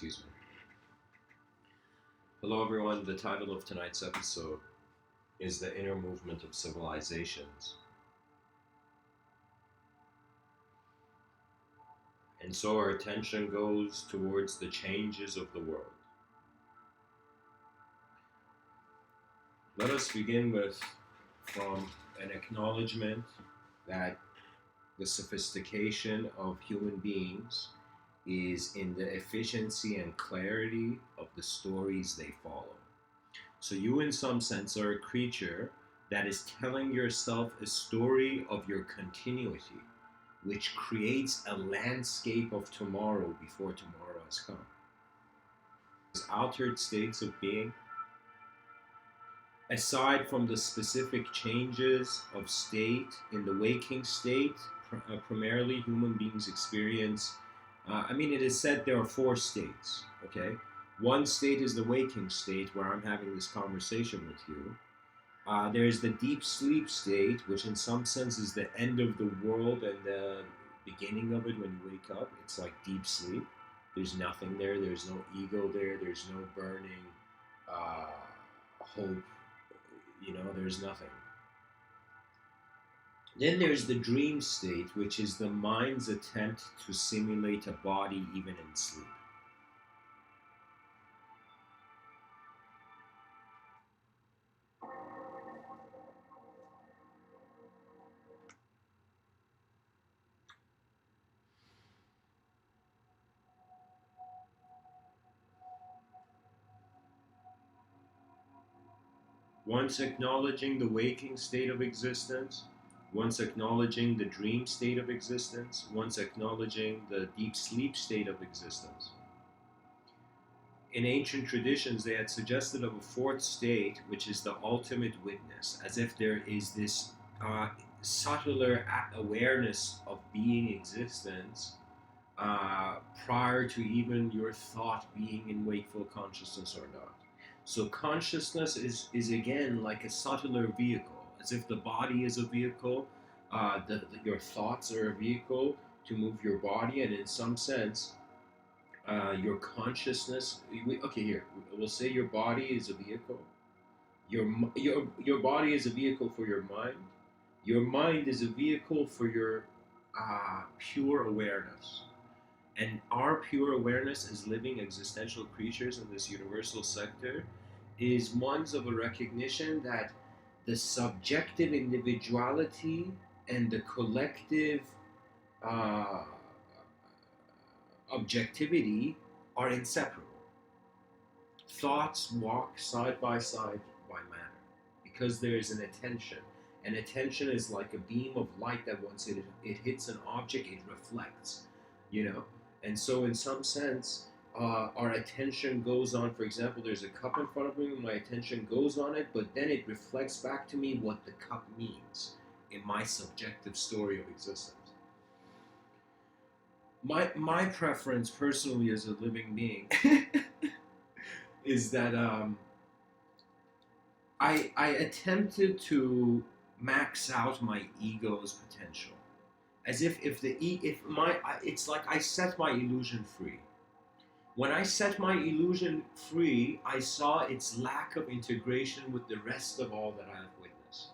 Excuse me. Hello, everyone. The title of tonight's episode is The Inner Movement of Civilizations. And so our attention goes towards the changes of the world. Let us begin from an acknowledgement that the sophistication of human beings is in the efficiency and clarity of the stories they follow. So you, in some sense, are a creature that is telling yourself a story of your continuity, which creates a landscape of tomorrow before tomorrow has come. These altered states of being, aside from the specific changes of state in the waking state, primarily human beings experience. It is said there are four states, okay? One state is the waking state where I'm having this conversation with you. There's the deep sleep state, which in some sense is the end of the world and the beginning of it when you wake up. It's like deep sleep. There's nothing there. There's no ego there. There's no burning hope. There's nothing. Then there's the dream state, which is the mind's attempt to simulate a body even in sleep. Once acknowledging the waking state of existence, once acknowledging the dream state of existence, once acknowledging the deep sleep state of existence. In ancient traditions, they had suggested of a fourth state, which is the ultimate witness, as if there is this subtler awareness of being existence prior to even your thought being in wakeful consciousness or not. So consciousness is again like a subtler vehicle, as if the body is a vehicle, your thoughts are a vehicle to move your body, and in some sense, your consciousness. We'll say your body is a vehicle. Your body is a vehicle for your mind. Your mind is a vehicle for your pure awareness. And our pure awareness as living existential creatures in this universal sector is one of a recognition that the subjective individuality and the collective objectivity are inseparable. Thoughts walk side by side by matter because there is an attention. And attention is like a beam of light that once it hits an object, it reflects, And so in some sense, our attention goes on. For example, there's a cup in front of me, my attention goes on it, but then it reflects back to me what the cup means in my subjective story of existence. My preference personally as a living being is that I attempted to max out my ego's potential. As it's like I set my illusion free. When I set my illusion free, I saw its lack of integration with the rest of all that I have witnessed.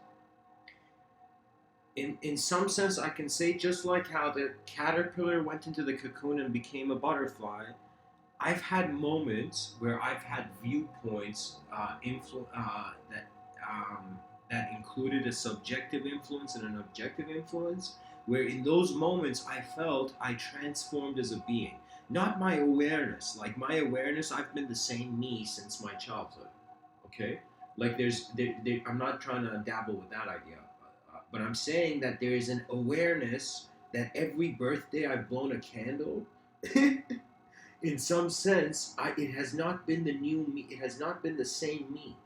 In some sense, I can say just like how the caterpillar went into the cocoon and became a butterfly, I've had moments where I've had viewpoints that included a subjective influence and an objective influence, where in those moments I felt I transformed as a being. Not my awareness. Like my awareness, I've been the same me since my childhood. Okay? Like I'm not trying to dabble with that idea. But I'm saying that there is an awareness that every birthday I've blown a candle. In some sense, it has not been the new me. It has not been the same me.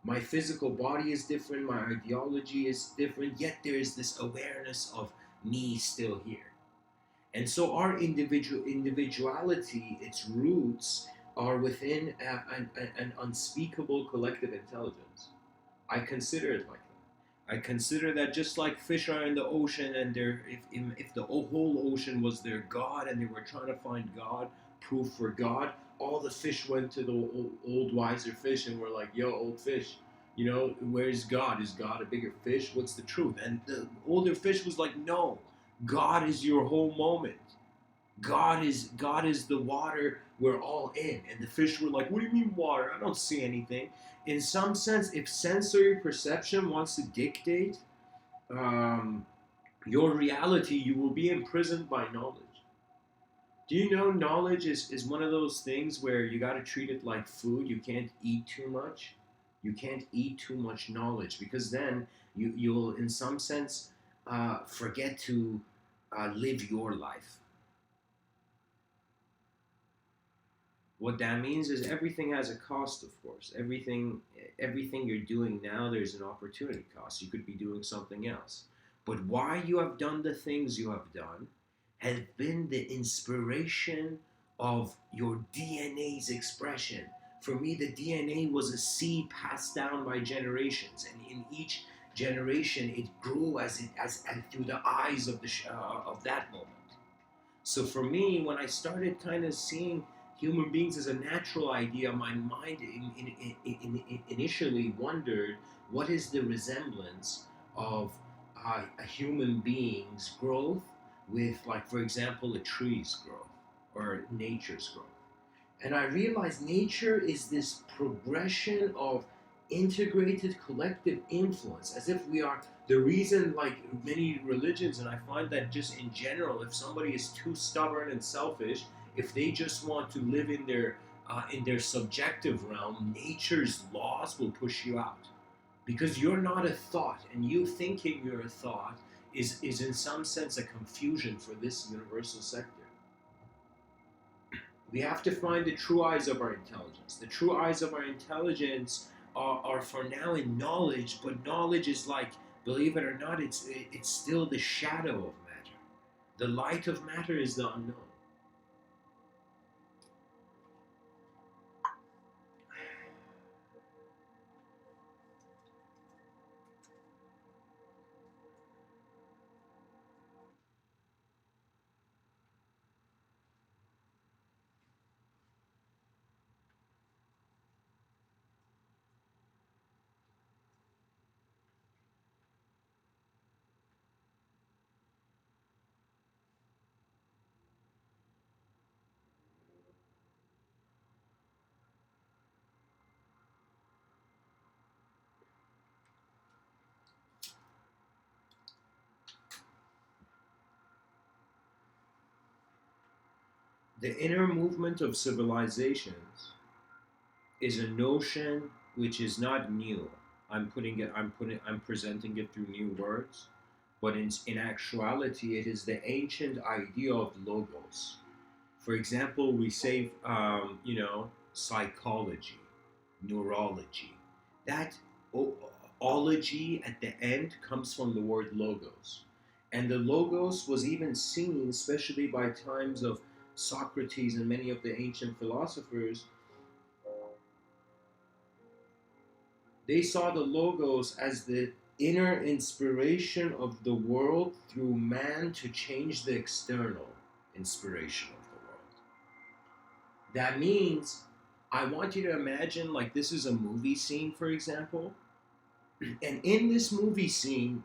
My physical body is different. My ideology is different. Yet there is this awareness of me still here. And so our individuality, its roots, are within an unspeakable collective intelligence. I consider it like that. I consider that just like fish are in the ocean, and if the whole ocean was their God and they were trying to find God, proof for God. All the fish went to the old wiser fish and were like, yo, old fish, where's God? Is God a bigger fish? What's the truth? And the older fish was like, no, God is your whole moment. God is the water we're all in. And the fish were like, what do you mean water? I don't see anything. In some sense, if sensory perception wants to dictate um, your reality, you will be imprisoned by knowledge. Do you know knowledge is one of those things where you got to treat it like food? You can't eat too much. You can't eat too much knowledge because then you'll, in some sense, forget to live your life. What that means is everything has a cost, of course. Everything you're doing now, there's an opportunity cost. You could be doing something else. But why you have done the things you have done has been the inspiration of your DNA's expression. For me, the DNA was a seed passed down by generations, and in each generation, it grew as through the eyes of of that moment. So for me, when I started kind of seeing human beings as a natural idea, my mind initially wondered what is the resemblance of a human being's growth with, like, for example, a tree's growth or nature's growth. And I realized nature is this progression of integrated collective influence, as if we are the reason, like many religions. And I find that just in general, if somebody is too stubborn and selfish, if they just want to live in their subjective realm, nature's laws will push you out because you're not a thought, and you thinking you're a thought is in some sense a confusion for this universal sector. We have to find the true eyes of our intelligence. The true eyes of our intelligence are for now in knowledge, but knowledge is like, believe it or not, it's still the shadow of matter. The light of matter is the unknown. The inner movement of civilizations is a notion which is not new. I'm presenting it through new words, but in actuality, it is the ancient idea of logos. For example, we say, psychology, neurology. That ology at the end comes from the word logos. And the logos was even seen, especially by times of Socrates and many of the ancient philosophers. They saw the logos as the inner inspiration of the world through man to change the external inspiration of the world. That means I want you to imagine, like, this is a movie scene, for example, and in this movie scene,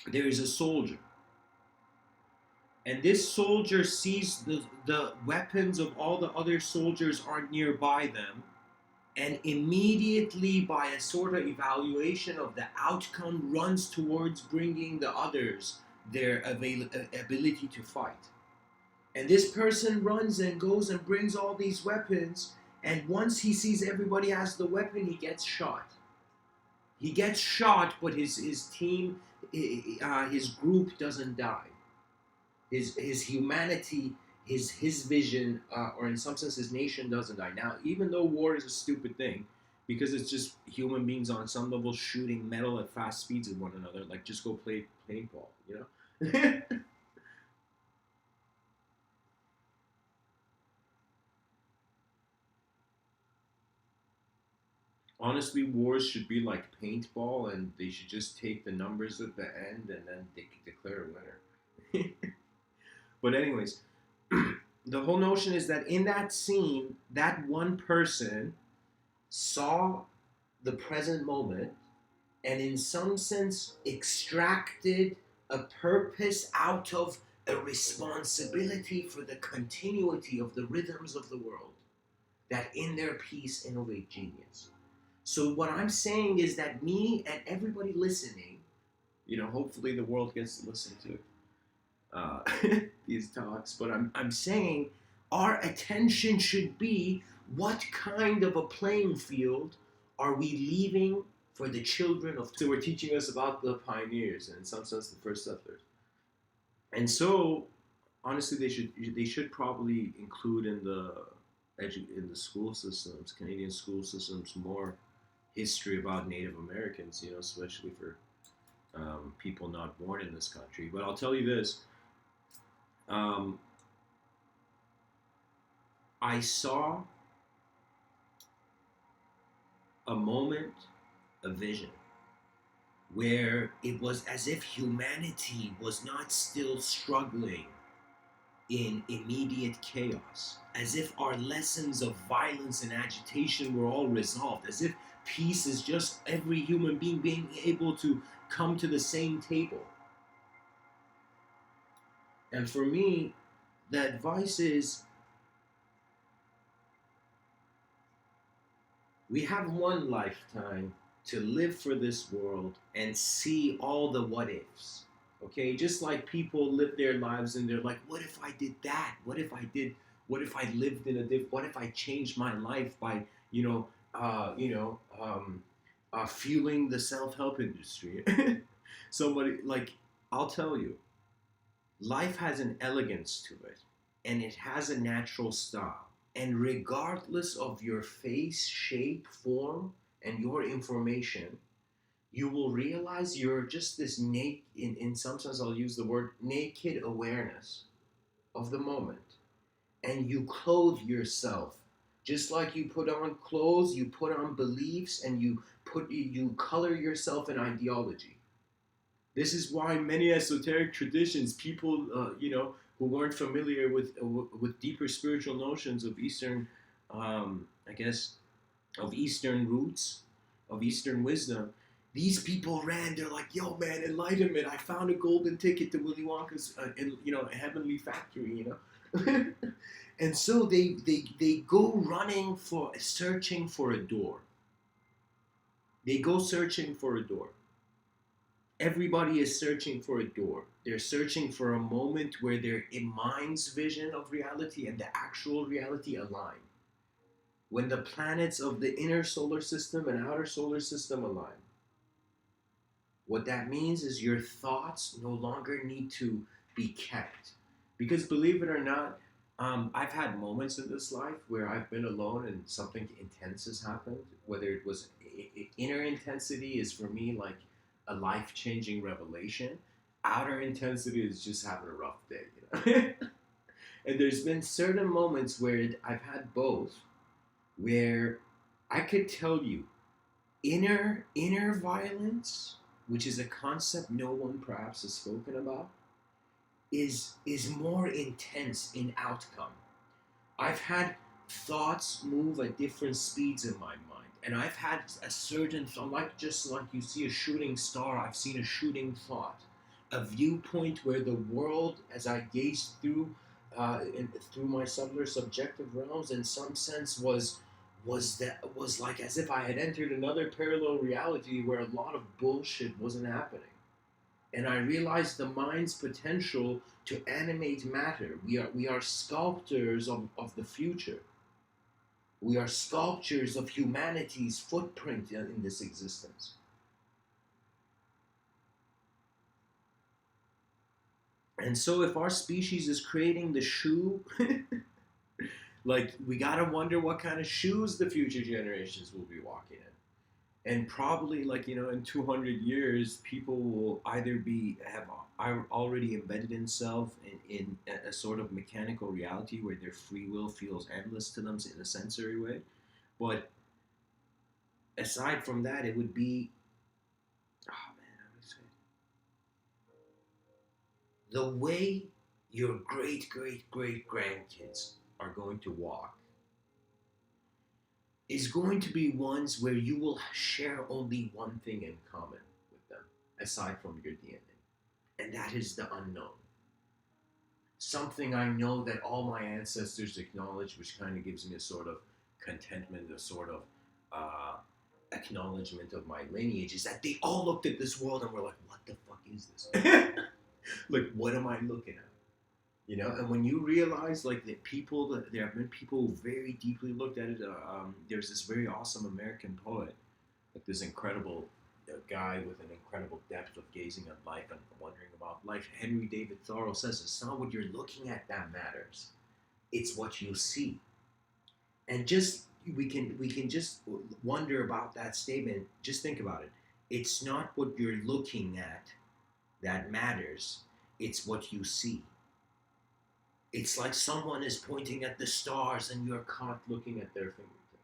there is a soldier. And this soldier sees the weapons of all the other soldiers aren't nearby them, and immediately, by a sort of evaluation of the outcome, runs towards bringing the others their ability to fight. And this person runs and goes and brings all these weapons, and once he sees everybody has the weapon, he gets shot. He gets shot, but his team, his group doesn't die. His humanity, his vision, or in some sense his nation doesn't die. Now, even though war is a stupid thing, because it's just human beings on some level shooting metal at fast speeds at one another, like, just go play paintball, you know? Honestly, wars should be like paintball, and they should just take the numbers at the end and then declare a winner. But anyways, the whole notion is that in that scene, that one person saw the present moment and in some sense extracted a purpose out of a responsibility for the continuity of the rhythms of the world that in their peace innovate genius. So what I'm saying is that me and everybody listening, hopefully the world gets to listen to uh, these talks, but I'm saying our attention should be what kind of a playing field are we leaving for the children of. So we're teaching us about the pioneers and in some sense the first settlers. And so honestly, they should probably include in in the school systems, Canadian school systems, more history about Native Americans, especially for people not born in this country. But I'll tell you this: um, I saw a moment, a vision, where it was as if humanity was not still struggling in immediate chaos, as if our lessons of violence and agitation were all resolved, as if peace is just every human being being able to come to the same table. And for me, the advice is we have one lifetime to live for this world and see all the what ifs. Okay, just like people live their lives and they're like, what if I did that? What if I lived in what if I changed my life by, fueling the self-help industry? Somebody, like, I'll tell you, life has an elegance to it and it has a natural style. And regardless of your face, shape, form, and your information, you will realize you're just this naked, in some sense, I'll use the word naked awareness of the moment. And you clothe yourself. Just like you put on clothes, you put on beliefs, and you color yourself in ideology. This is why many esoteric traditions, people, who weren't familiar with deeper spiritual notions of Eastern, I guess, of Eastern roots, of Eastern wisdom, these people ran. They're like, "Yo, man, enlightenment! I found a golden ticket to Willy Wonka's, heavenly factory." And so they go running for searching for a door. They go searching for a door. Everybody is searching for a door. They're searching for a moment where their mind's vision of reality and the actual reality align. When the planets of the inner solar system and outer solar system align. What that means is your thoughts no longer need to be kept. Because believe it or not, I've had moments in this life where I've been alone and something intense has happened. Whether it was inner intensity is for me like a life-changing revelation. Outer intensity is just having a rough day. And there's been certain moments where I've had both, where I could tell you inner violence, which is a concept no one perhaps has spoken about, is more intense in outcome. I've had thoughts move at different speeds in my mind, and I've had a certain thought, like just like you see a shooting star, I've seen a shooting thought, a viewpoint where the world, as I gazed through my subjective realms, in some sense was like as if I had entered another parallel reality where a lot of bullshit wasn't happening. And I realized the mind's potential to animate matter. We are sculptors of the future. We are sculptures of humanity's footprint in this existence. And so if our species is creating the shoe, like we gotta wonder what kind of shoes the future generations will be walking in. And probably in 200 years people will either have already embedded themselves in a sort of mechanical reality where their free will feels endless to them in a sensory way. But aside from that, it would be, oh man, I would say, the way your great great great grandkids are going to walk is going to be ones where you will share only one thing in common with them, aside from your DNA, and that is the unknown. Something I know that all my ancestors acknowledged, which kind of gives me a sort of contentment, a sort of acknowledgement of my lineage, is that they all looked at this world and were like, "What the fuck is this? Like, what am I looking at?" You know, and when you realize like that people, that there have been people who very deeply looked at it. There's this very awesome American poet, like this incredible guy with an incredible depth of gazing at life and wondering about life. Henry David Thoreau says it's not what you're looking at that matters; it's what you see. And just we can just wonder about that statement. Just think about it. It's not what you're looking at that matters; it's what you see. It's like someone is pointing at the stars and you're caught looking at their fingertip.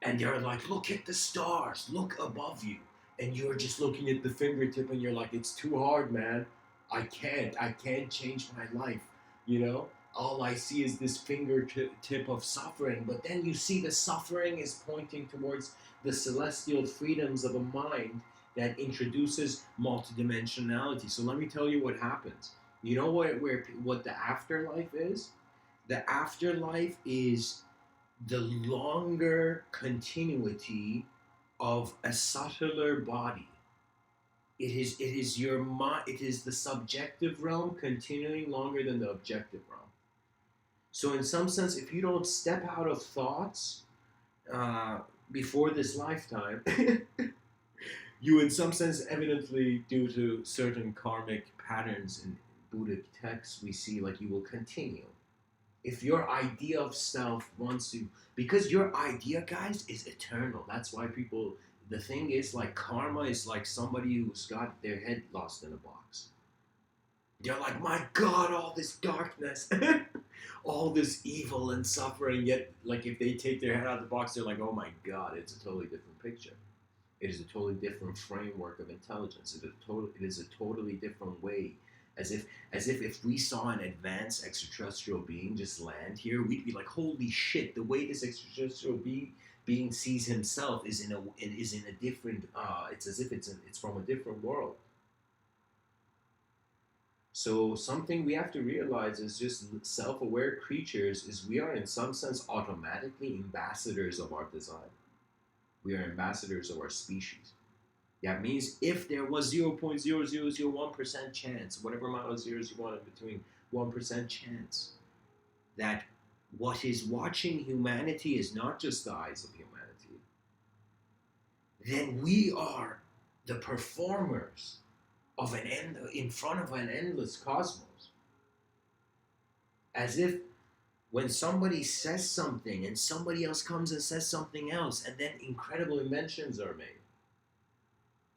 And they're like, look at the stars, look above you. And you're just looking at the fingertip and you're like, it's too hard, man. I can't change my life. You know? All I see is this fingertip of suffering. But then you see the suffering is pointing towards the celestial freedoms of a mind that introduces multidimensionality. So let me tell you what happens. You know what the afterlife is? The afterlife is the longer continuity of a subtler body. It is your mind. It is the subjective realm continuing longer than the objective realm. So in some sense, if you don't step out of thoughts uh, before this lifetime, you in some sense evidently, due to certain karmic patterns in Buddhic texts, we see like you will continue. If your idea of self wants to, because your idea, guys, is eternal. That's why people, the thing is, like, karma is like somebody who's got their head lost in a box. They're like, my God, all this darkness, all this evil and suffering. Yet, like, if they take their head out of the box, they're like, oh my God, it's a totally different picture. It is a totally different framework of intelligence. It is a totally different way. As if we saw an advanced extraterrestrial being just land here, we'd be like, holy shit! The way this extraterrestrial being sees himself is in a different. It's as if it's from a different world. So something we have to realize is just self-aware creatures is we are in some sense automatically ambassadors of our design. We are ambassadors of our species. That means if there was 0.0001% chance, whatever amount of zeros you want in between, 1% chance, that what is watching humanity is not just the eyes of humanity, then we are the performers of in front of an endless cosmos. As if when somebody says something and somebody else comes and says something else, and then incredible inventions are made.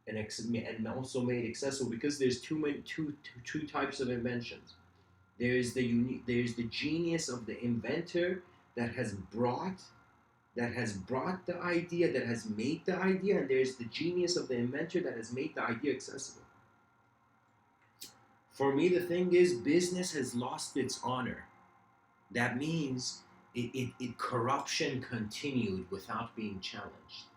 And also made accessible, because there's two types of inventions. There's the genius of the inventor that has brought the idea, that has made the idea, and there's the genius of the inventor that has made the idea accessible. For me, the thing is, business has lost its honor. That means corruption continued without being challenged.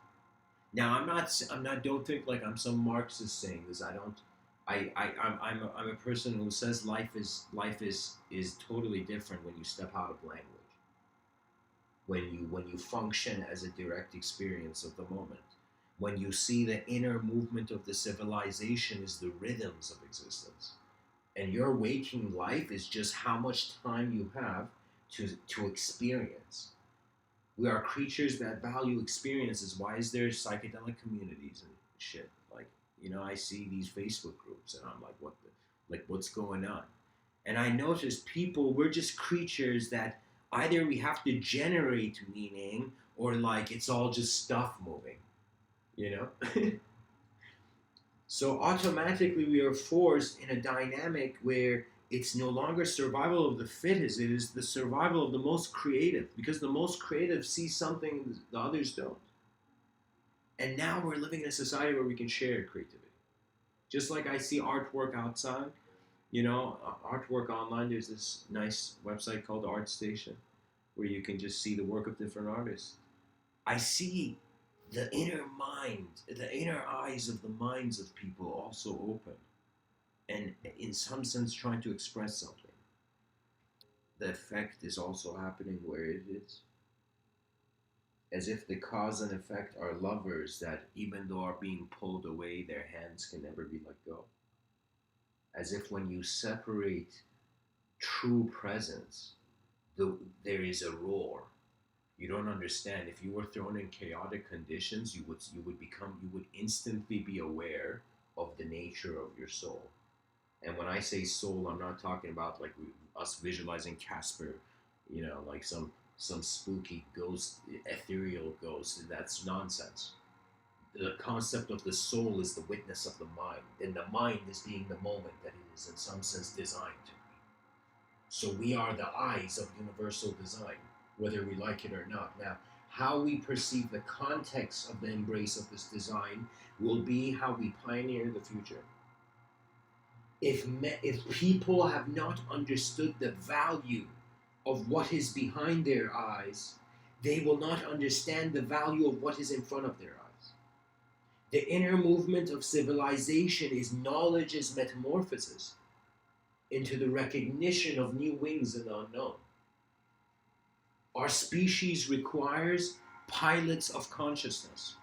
Now, I'm not. Don't think like I'm some Marxist saying this. I don't. I'm a person who says life is totally different when you step out of language. When you function as a direct experience of the moment. When you see the inner movement of the civilization is the rhythms of existence, and your waking life is just how much time you have to experience. We are creatures that value experiences. Why is there psychedelic communities and shit? Like, I see these Facebook groups and I'm like, what's going on? And I notice people, we're just creatures that either we have to generate meaning or like it's all just stuff moving, you know? So automatically we are forced in a dynamic where it's no longer survival of the fittest, it is the survival of the most creative, because the most creative see something the others don't. And now we're living in a society where we can share creativity. Just like I see artwork outside, Artwork online. There's this nice website called ArtStation where you can just see the work of different artists. I see the inner mind, the inner eyes of the minds of people also open, and in some sense trying to express something. The effect is also happening where it is, as if the cause and effect are lovers that, even though are being pulled away, their hands can never be let go. As if when you separate true presence, there is a roar. You don't understand. If you were thrown in chaotic conditions, you would instantly be aware of the nature of your soul. And when I say soul, I'm not talking about like us visualizing Casper, like some spooky ghost, ethereal ghost. That's nonsense. The concept of the soul is the witness of the mind, and the mind is being the moment that it is in some sense designed to be. So we are the eyes of universal design, whether we like it or not. Now, how we perceive the context of the embrace of this design will be how we pioneer the future. If people have not understood the value of what is behind their eyes, they will not understand the value of what is in front of their eyes. The inner movement of civilization is knowledge as metamorphosis into the recognition of new wings in the unknown. Our species requires pilots of consciousness.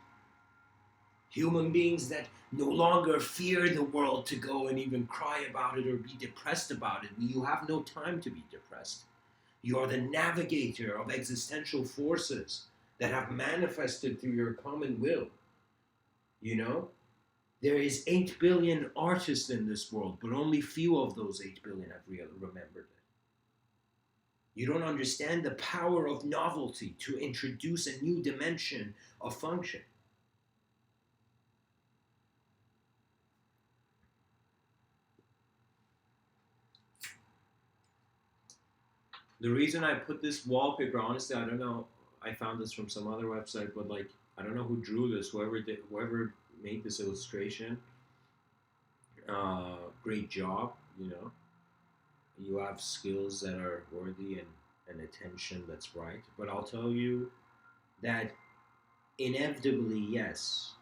Human beings that no longer fear the world to go and even cry about it or be depressed about it. You have no time to be depressed. You are the navigator of existential forces that have manifested through your common will. You know? There is 8 billion artists in this world, but only few of those 8 billion have remembered it. You don't understand the power of novelty to introduce a new dimension of function. The reason I put this wallpaper, honestly, I don't know. I found this from some other website, but like, I don't know who drew this. Whoever made this illustration, great job. You have skills that are worthy and attention that's right. But I'll tell you that inevitably, yes,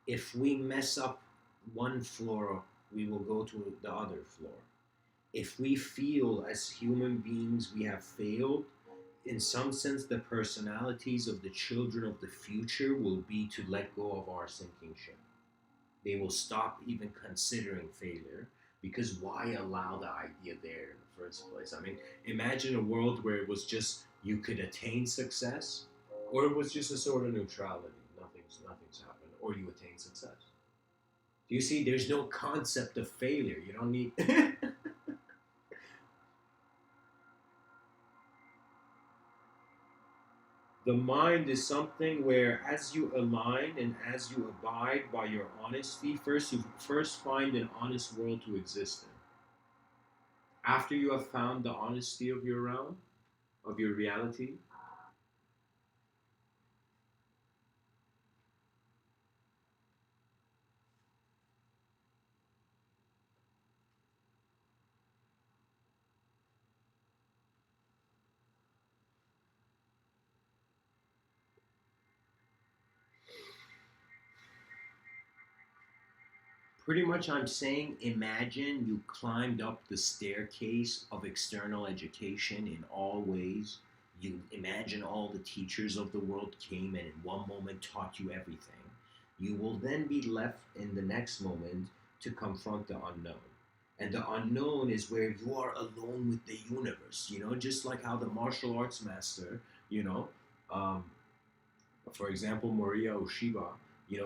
if we mess up one floor, we will go to the other floor. If we feel as human beings we have failed, in some sense, the personalities of the children of the future will be to let go of our sinking ship. They will stop even considering failure, because why allow the idea there in the first place? I mean, imagine a world where it was just you could attain success, or it was just a sort of neutrality. Nothing's happened, or you attain success. Do you see? There's no concept of failure. You don't need. The mind is something where, as you align and as you abide by your honesty, you first find an honest world to exist in. After you have found the honesty of your realm, of your reality, pretty much I'm saying imagine you climbed up the staircase of external education in all ways. You imagine all the teachers of the world came and in one moment taught you everything. You will then be left in the next moment to confront the unknown. And the unknown is where you are alone with the universe, just like how the martial arts master, you know, um, for example, Maria Oshiba,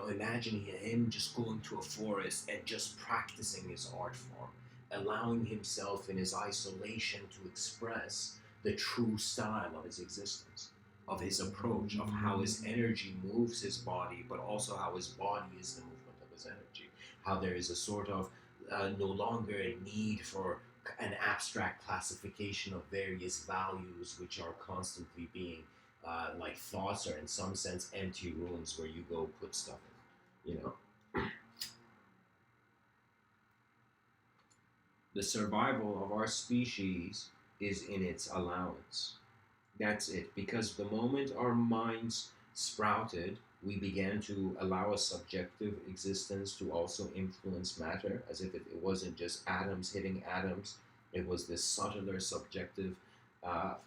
imagine him just going to a forest and just practicing his art form, allowing himself in his isolation to express the true style of his existence, of his approach, of how his energy moves his body, but also how his body is the movement of his energy, how there is a sort of no longer a need for an abstract classification of various values which are constantly being like thoughts are in some sense empty rooms where you go put stuff in. The survival of our species is in its allowance. That's it. Because the moment our minds sprouted, we began to allow a subjective existence to also influence matter, as if it wasn't just atoms hitting atoms. It was this subtler subjective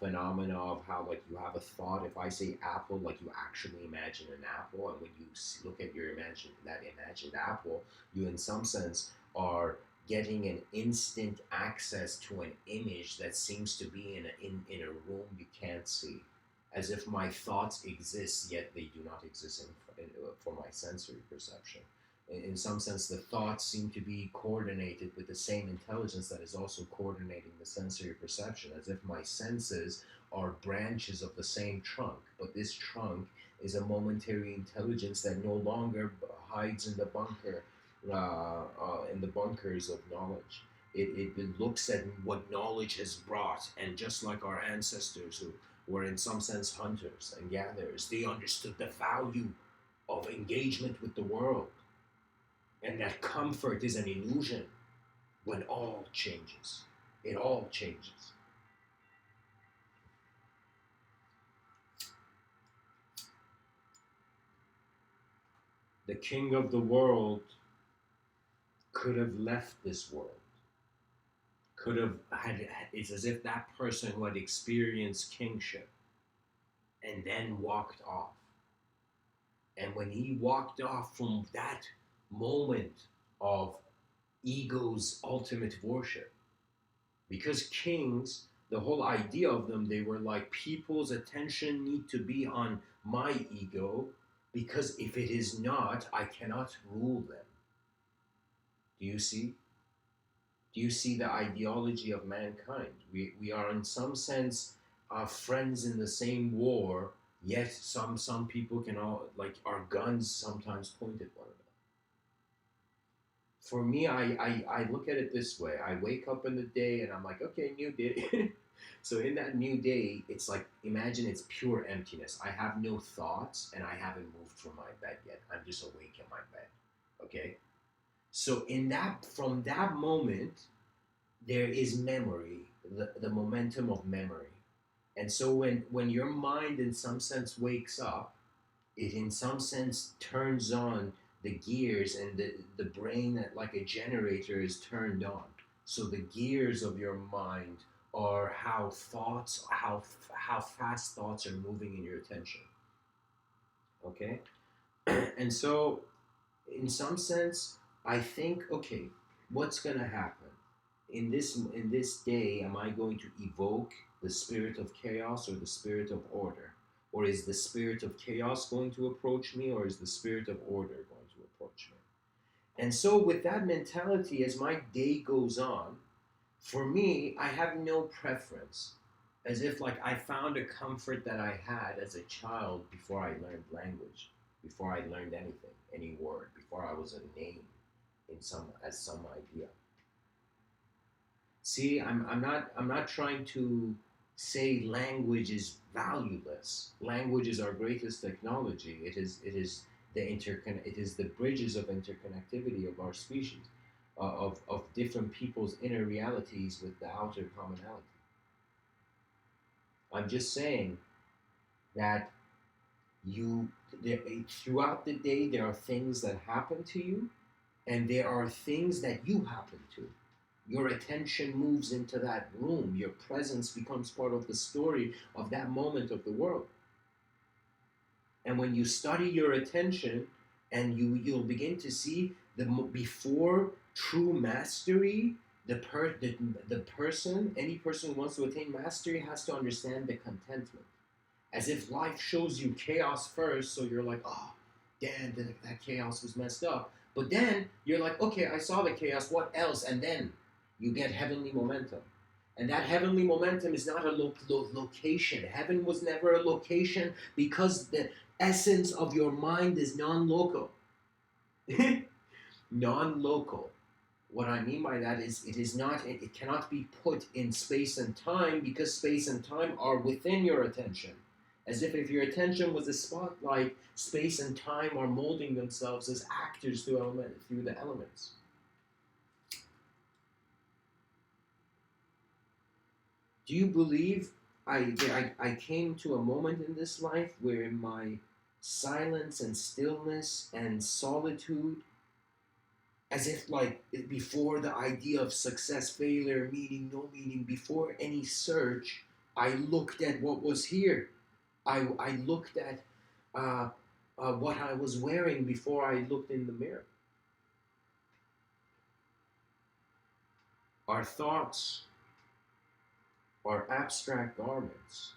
phenomena of how, like, you have a thought. If I say apple, like, you actually imagine an apple, and when you look at that imagined apple, you in some sense are getting an instant access to an image that seems to be in a room you can't see, as if my thoughts exist, yet they do not exist for my sensory perception. In some sense, the thoughts seem to be coordinated with the same intelligence that is also coordinating the sensory perception, as if my senses are branches of the same trunk, but this trunk is a momentary intelligence that no longer hides in the bunkers of knowledge. It looks at what knowledge has brought, and just like our ancestors who were in some sense hunters and gatherers, they understood the value of engagement with the world, and that comfort is an illusion when all changes. It all changes. The king of the world could have left this world, could have had, it's as if that person who had experienced kingship and then walked off. And when he walked off from that moment of ego's ultimate worship, because kings, the whole idea of them, they were like, people's attention need to be on my ego, because if it is not, I cannot rule them. Do you see? Do you see the ideology of mankind? We are in some sense friends in the same war, yet some people can all, like, our guns sometimes point at one another. For me, I look at it this way. I wake up in the day and I'm like, okay, new day. So in that new day, it's like, imagine it's pure emptiness. I have no thoughts and I haven't moved from my bed yet. I'm just awake in my bed. Okay? So from that moment, there is memory, the momentum of memory. And so when your mind in some sense wakes up, it in some sense turns on the gears, and the brain, that like a generator, is turned on. So the gears of your mind are how fast thoughts are moving in your attention. Okay? And so in some sense, I think, okay, what's gonna happen? In this day, am I going to evoke the spirit of chaos or the spirit of order? Or is the spirit of chaos going to approach me, or is the spirit of order going to approach me? And so with that mentality, as my day goes on, for me, I have no preference. As if, like, I found a comfort that I had as a child before I learned language, before I learned anything, any word, before I was a name as some idea. See, I'm not trying to say language is valueless. Language is our greatest technology. It is the bridges of interconnectivity of our species, of different people's inner realities with the outer commonality. I'm just saying that you there, throughout the day there are things that happen to you, and there are things that you happen to. Your attention moves into that room. Your presence becomes part of the story of that moment of the world. And when you study your attention, and you'll begin to see before true mastery, the person, any person who wants to attain mastery, has to understand the contentment. As if life shows you chaos first, so you're like, oh, damn, that chaos was messed up. But then you're like, okay, I saw the chaos, what else? And then you get heavenly momentum. And that heavenly momentum is not a location. Heaven was never a location, because the essence of your mind is non-local. Non-local. What I mean by that is it cannot be put in space and time, because space and time are within your attention. As if your attention was a spotlight, space and time are molding themselves as actors through the elements. Do you believe I came to a moment in this life where in my silence and stillness and solitude, as if like before the idea of success, failure, meaning, no meaning, before any search, I looked at what was here. I looked at uh, what I was wearing before I looked in the mirror. Our thoughts are abstract garments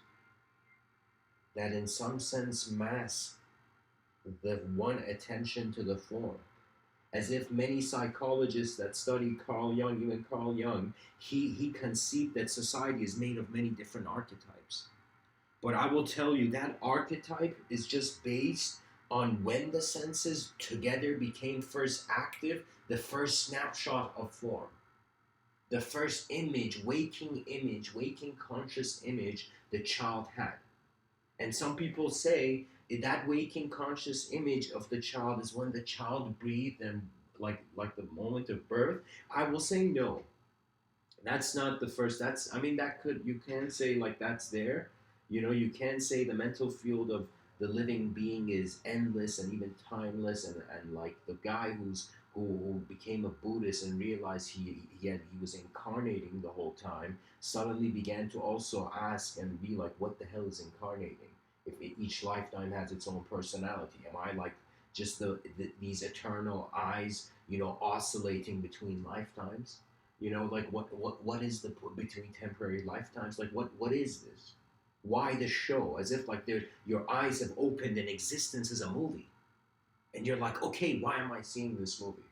that in some sense mask the one attention to the form. As if many psychologists that study Carl Jung, even Carl Jung, he conceived that society is made of many different archetypes. But I will tell you that archetype is just based on when the senses together became first active, the first snapshot of form, the first image, waking conscious image the child had. And some people say that waking conscious image of the child is when the child breathed and like the moment of birth. I will say no. That's not the first. That's, I mean, that could, you can say like that's there. You know, you can say the mental field of the living being is endless and even timeless, and like the guy who became a Buddhist and realized he was incarnating the whole time, suddenly began to also ask and be like, what the hell is incarnating? If each lifetime has its own personality, am I like just these eternal eyes, you know, oscillating between lifetimes? You know, like what is the between temporary lifetimes? Like what is this? Why the show? As if like your eyes have opened and existence is a movie, and you're like, okay, why am I seeing this movie?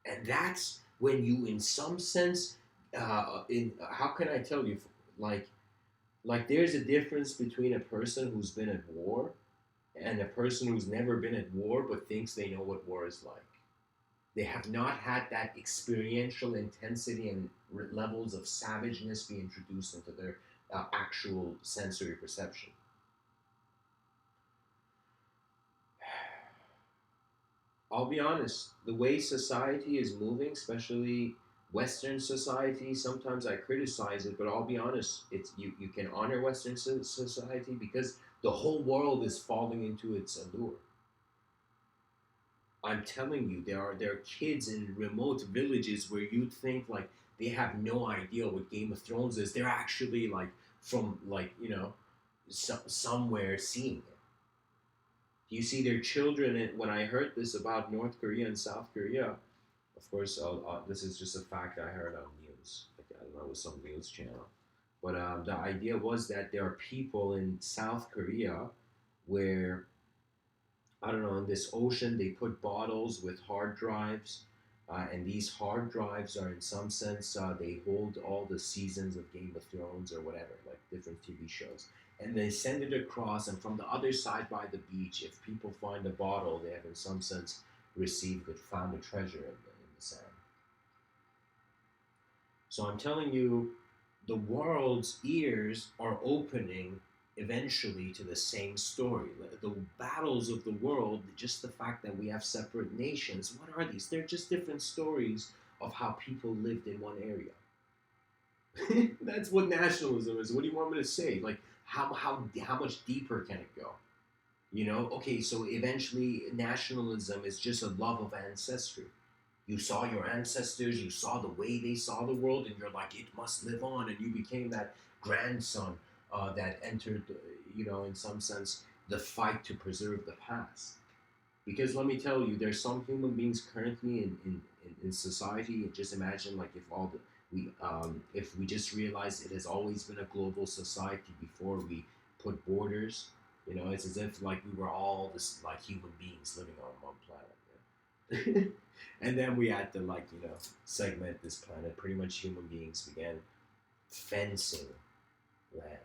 And that's when you, in some sense, in how can I tell you, like like there's a difference between a person who's been at war and a person who's never been at war but thinks they know what war is like. They have not had that experiential intensity and levels of savageness be introduced into their actual sensory perception. I'll be honest, the way society is moving, especially Western society, sometimes I criticize it, but I'll be honest, you can honor Western society because the whole world is falling into its allure. I'm telling you, there are kids in remote villages where you'd think like they have no idea what Game of Thrones is. They're actually like from like, you know, somewhere seeing it. You see their children. And when I heard this about North Korea and South Korea, of course, this is just a fact I heard on news. Like, I don't know, it was some news channel. But the idea was that there are people in South Korea where, I don't know, in this ocean, they put bottles with hard drives, and these hard drives are, in some sense, they hold all the seasons of Game of Thrones or whatever, like different TV shows. And they send it across, and from the other side by the beach, if people find a bottle, they have, in some sense, received it, found a treasure in the sand. So I'm telling you, the world's ears are opening eventually to the same story. The battles of the world, just the fact that we have separate nations, what are these? They're just different stories of how people lived in one area. That's what nationalism is. What do you want me to say? Like, how much deeper can it go? You know, okay, so eventually nationalism is just a love of ancestry. You saw your ancestors, you saw the way they saw the world, and you're like, it must live on, and you became that grandson that entered, you know, in some sense, the fight to preserve the past. Because let me tell you, there's some human beings currently in society. Just imagine, like, if all the if we just realize it has always been a global society before we put borders. You know, it's as if like we were all this like human beings living on one planet. Yeah? And then we had to like, you know, segment this planet. Pretty much human beings began fencing land.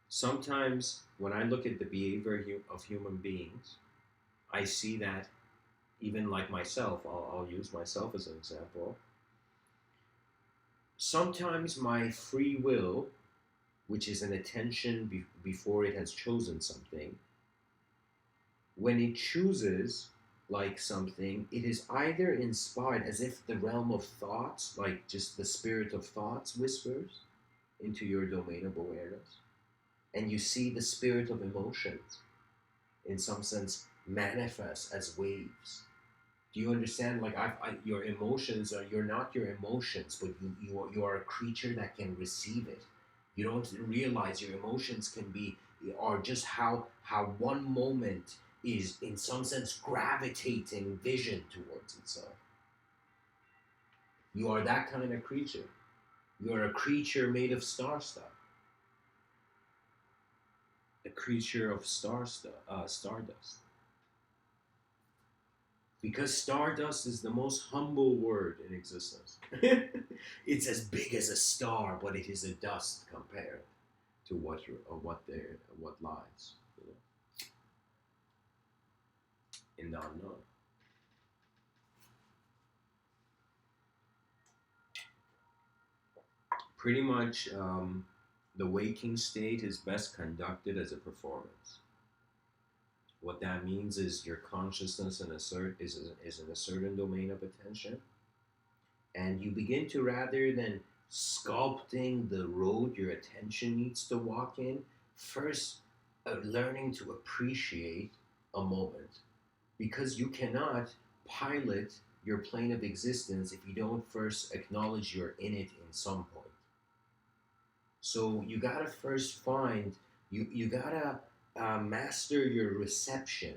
Sometimes when I look at the behavior of human beings, I see that even like myself, I'll use myself as an example. Sometimes my free will, which is an attention before it has chosen something, when it chooses, like something, it is either inspired as if the realm of thoughts, like just the spirit of thoughts, whispers into your domain of awareness, and you see the spirit of emotions, in some sense, manifest as waves. Do you understand? Like your emotions are, you're not your emotions, but you are a creature that can receive it. You don't realize your emotions can be, are just how one moment is in some sense gravitating vision towards itself. You are that kind of creature. You are a creature made of stardust. A creature of stardust. Because stardust is the most humble word in existence. It's as big as a star, but it is a dust compared to what lies, in the unknown. Pretty much, the waking state is best conducted as a performance. What that means is your consciousness is in a certain domain of attention, and you begin to, rather than sculpting the road your attention needs to walk in, first learning to appreciate a moment, because you cannot pilot your plane of existence if you don't first acknowledge you're in it in some point. So you gotta first find, you gotta master your reception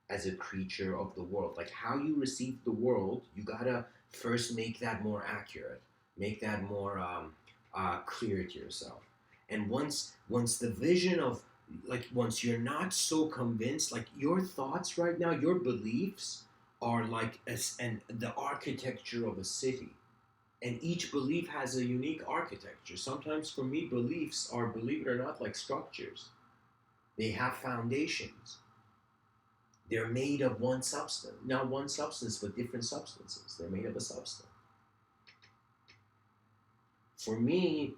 as a creature of the world. Like how you receive the world, you gotta first make that more accurate, make that more clear to yourself. And once the vision of, like, once you're not so convinced, like your thoughts right now, your beliefs are like and the architecture of a city, and each belief has a unique architecture. Sometimes for me, beliefs are, believe it or not, like structures. They have foundations. They're made of one substance. Not one substance, but different substances. They're made of a substance. For me,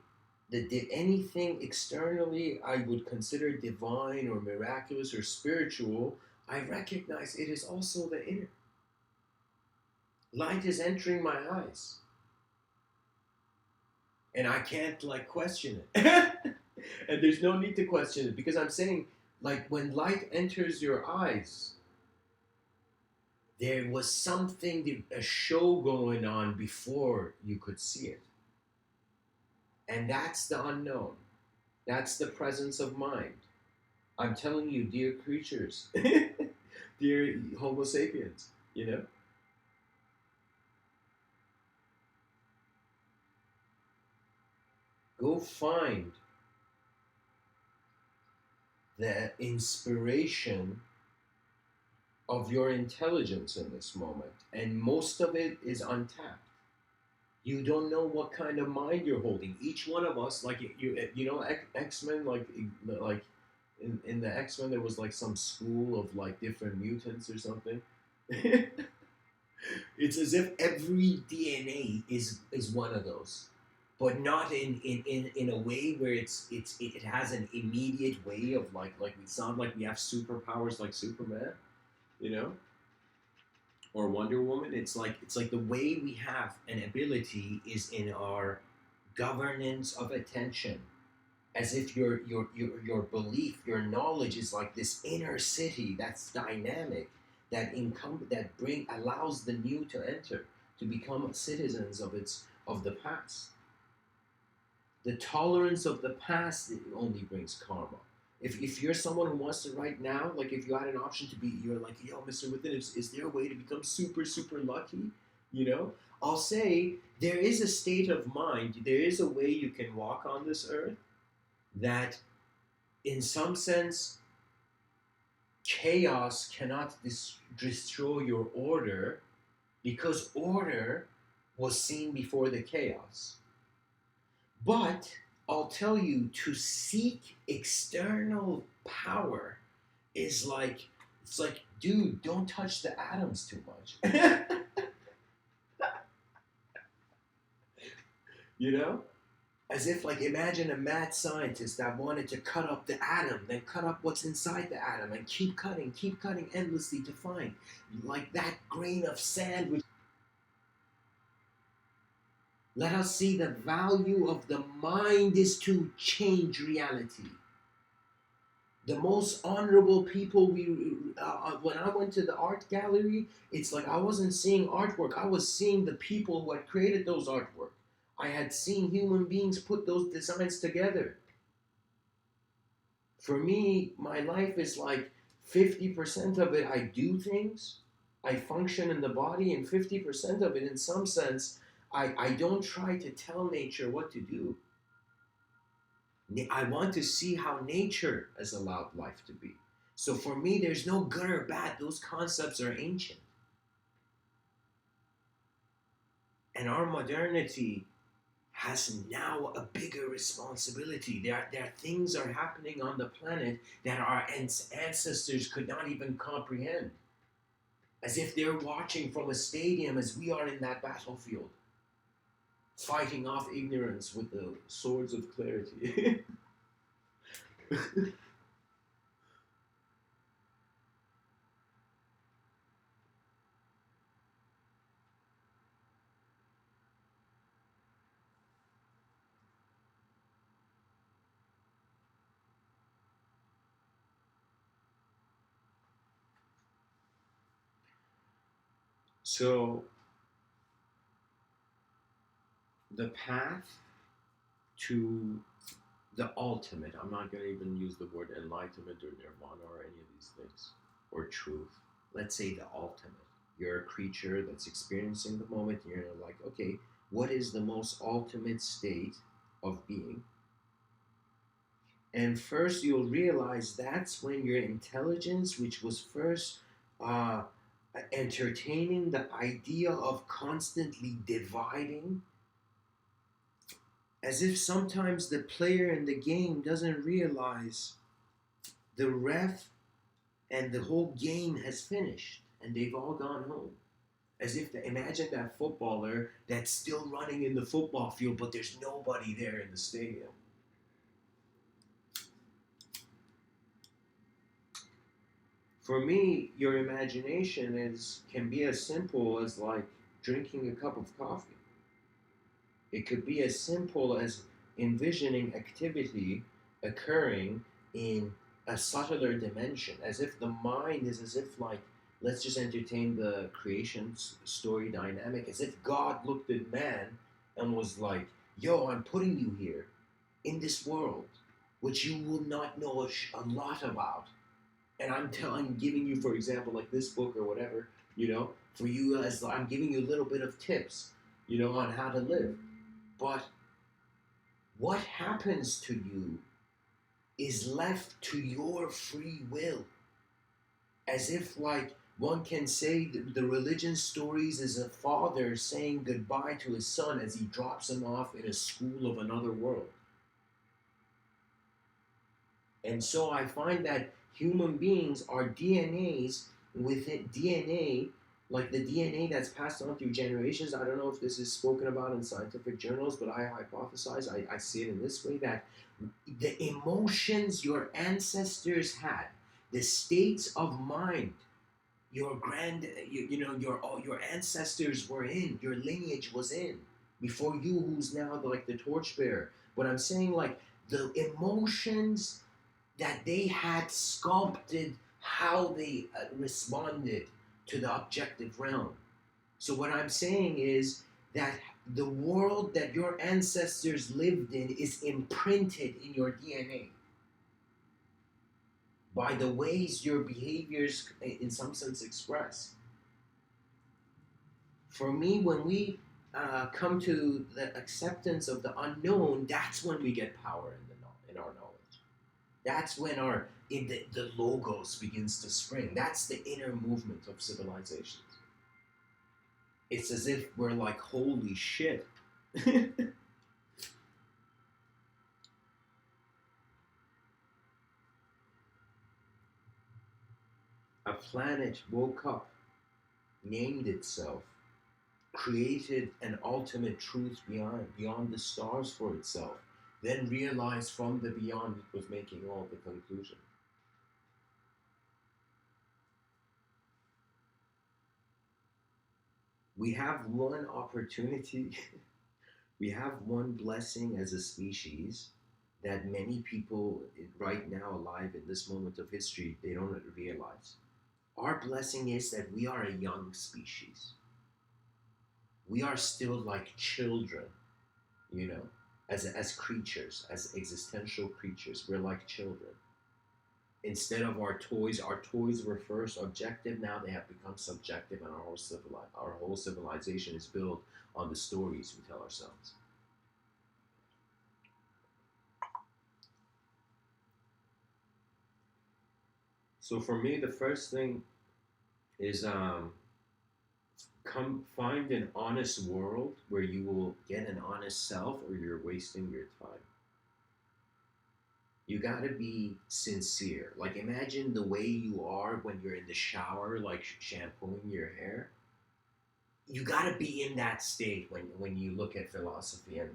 anything externally I would consider divine or miraculous or spiritual, I recognize it is also the inner. Light is entering my eyes. And I can't, like, question it. And there's no need to question it, because I'm saying, like, when light enters your eyes, there was something, a show going on before you could see it. And that's the unknown. That's the presence of mind. I'm telling you, dear creatures, dear Homo sapiens, go find the inspiration of your intelligence in this moment, and most of it is untapped. You don't know what kind of mind you're holding. Each one of us, like X-Men, like in the X-Men, there was like some school of like different mutants or something. It's as if every DNA is one of those, but not in a way where it has an immediate way of like we sound like we have superpowers like Superman, or Wonder Woman. It's like the way we have an ability is in our governance of attention, as if your belief, your knowledge is like this inner city that's dynamic, that allows the new to enter, to become citizens of the past. The tolerance of the past only brings karma. If you're someone who wants to right now, like if you had an option to be, you're like, yo, Mr. Within, is there a way to become super, super lucky? I'll say there is a state of mind, there is a way you can walk on this earth that, in some sense, chaos cannot destroy your order, because order was seen before the chaos. But I'll tell you, to seek external power is like, it's like, dude, don't touch the atoms too much. As if, like, imagine a mad scientist that wanted to cut up the atom, then cut up what's inside the atom, and keep cutting endlessly to find, like, that grain of sand which. Let us see the value of the mind is to change reality. The most honorable people when I went to the art gallery, it's like I wasn't seeing artwork, I was seeing the people who had created those artwork. I had seen human beings put those designs together. For me, my life is like 50% of it I do things, I function in the body, and 50% of it, in some sense, I don't try to tell nature what to do. I want to see how nature has allowed life to be. So for me, there's no good or bad. Those concepts are ancient. And our modernity has now a bigger responsibility. There are things are happening on the planet that our ancestors could not even comprehend. As if they're watching from a stadium as we are in that battlefield, fighting off ignorance with the swords of clarity. So, the path to the ultimate, I'm not going to even use the word enlightenment or nirvana or any of these things, or truth. Let's say the ultimate. You're a creature that's experiencing the moment, and you're like, okay, what is the most ultimate state of being? And first, you'll realize that's when your intelligence, which was first uh, entertaining the idea of constantly dividing, as if sometimes the player in the game doesn't realize the ref and the whole game has finished and they've all gone home. As if imagine that footballer that's still running in the football field, but there's nobody there in the stadium. For me, your imagination is can be as simple as like drinking a cup of coffee. It could be as simple as envisioning activity occurring in a subtler dimension, as if the mind is as if like let's just entertain the creation story dynamic, as if God looked at man and was like, "Yo, I'm putting you here in this world, which you will not know a lot about, and giving you, for example, like this book or whatever, for you as I'm giving you a little bit of tips, on how to live." But what happens to you is left to your free will. As if, like, one can say the religion stories is a father saying goodbye to his son as he drops him off in a school of another world. And so I find that human beings are DNAs within DNA, like the DNA that's passed on through generations. I don't know if this is spoken about in scientific journals, but I hypothesize, I see it in this way, that the emotions your ancestors had, the states of mind your ancestors were in, your lineage was in, before you, who's now like the torchbearer. But I'm saying, like, the emotions that they had sculpted how they responded to the objective realm. So what I'm saying is that the world that your ancestors lived in is imprinted in your DNA by the ways your behaviors in some sense express. For me, when we come to the acceptance of the unknown, that's when we get power in our knowledge. That's when the logos begins to spring. That's the inner movement of civilizations. It's as if we're like, holy shit. A planet woke up, named itself, created an ultimate truth beyond the stars for itself, then realized from the beyond it was making all the conclusions. We have one opportunity, we have one blessing as a species that many people right now alive in this moment of history they don't realize. Our blessing is that we are a young species. We are still like children, you know, as creatures, as existential creatures. We're like children. Instead of our toys were first objective. Now they have become subjective, and our whole civilization is built on the stories we tell ourselves. So for me, the first thing is come find an honest world where you will get an honest self, or you're wasting your time. You gotta be sincere. Like imagine the way you are when you're in the shower, like shampooing your hair. You gotta be in that state when you look at philosophy and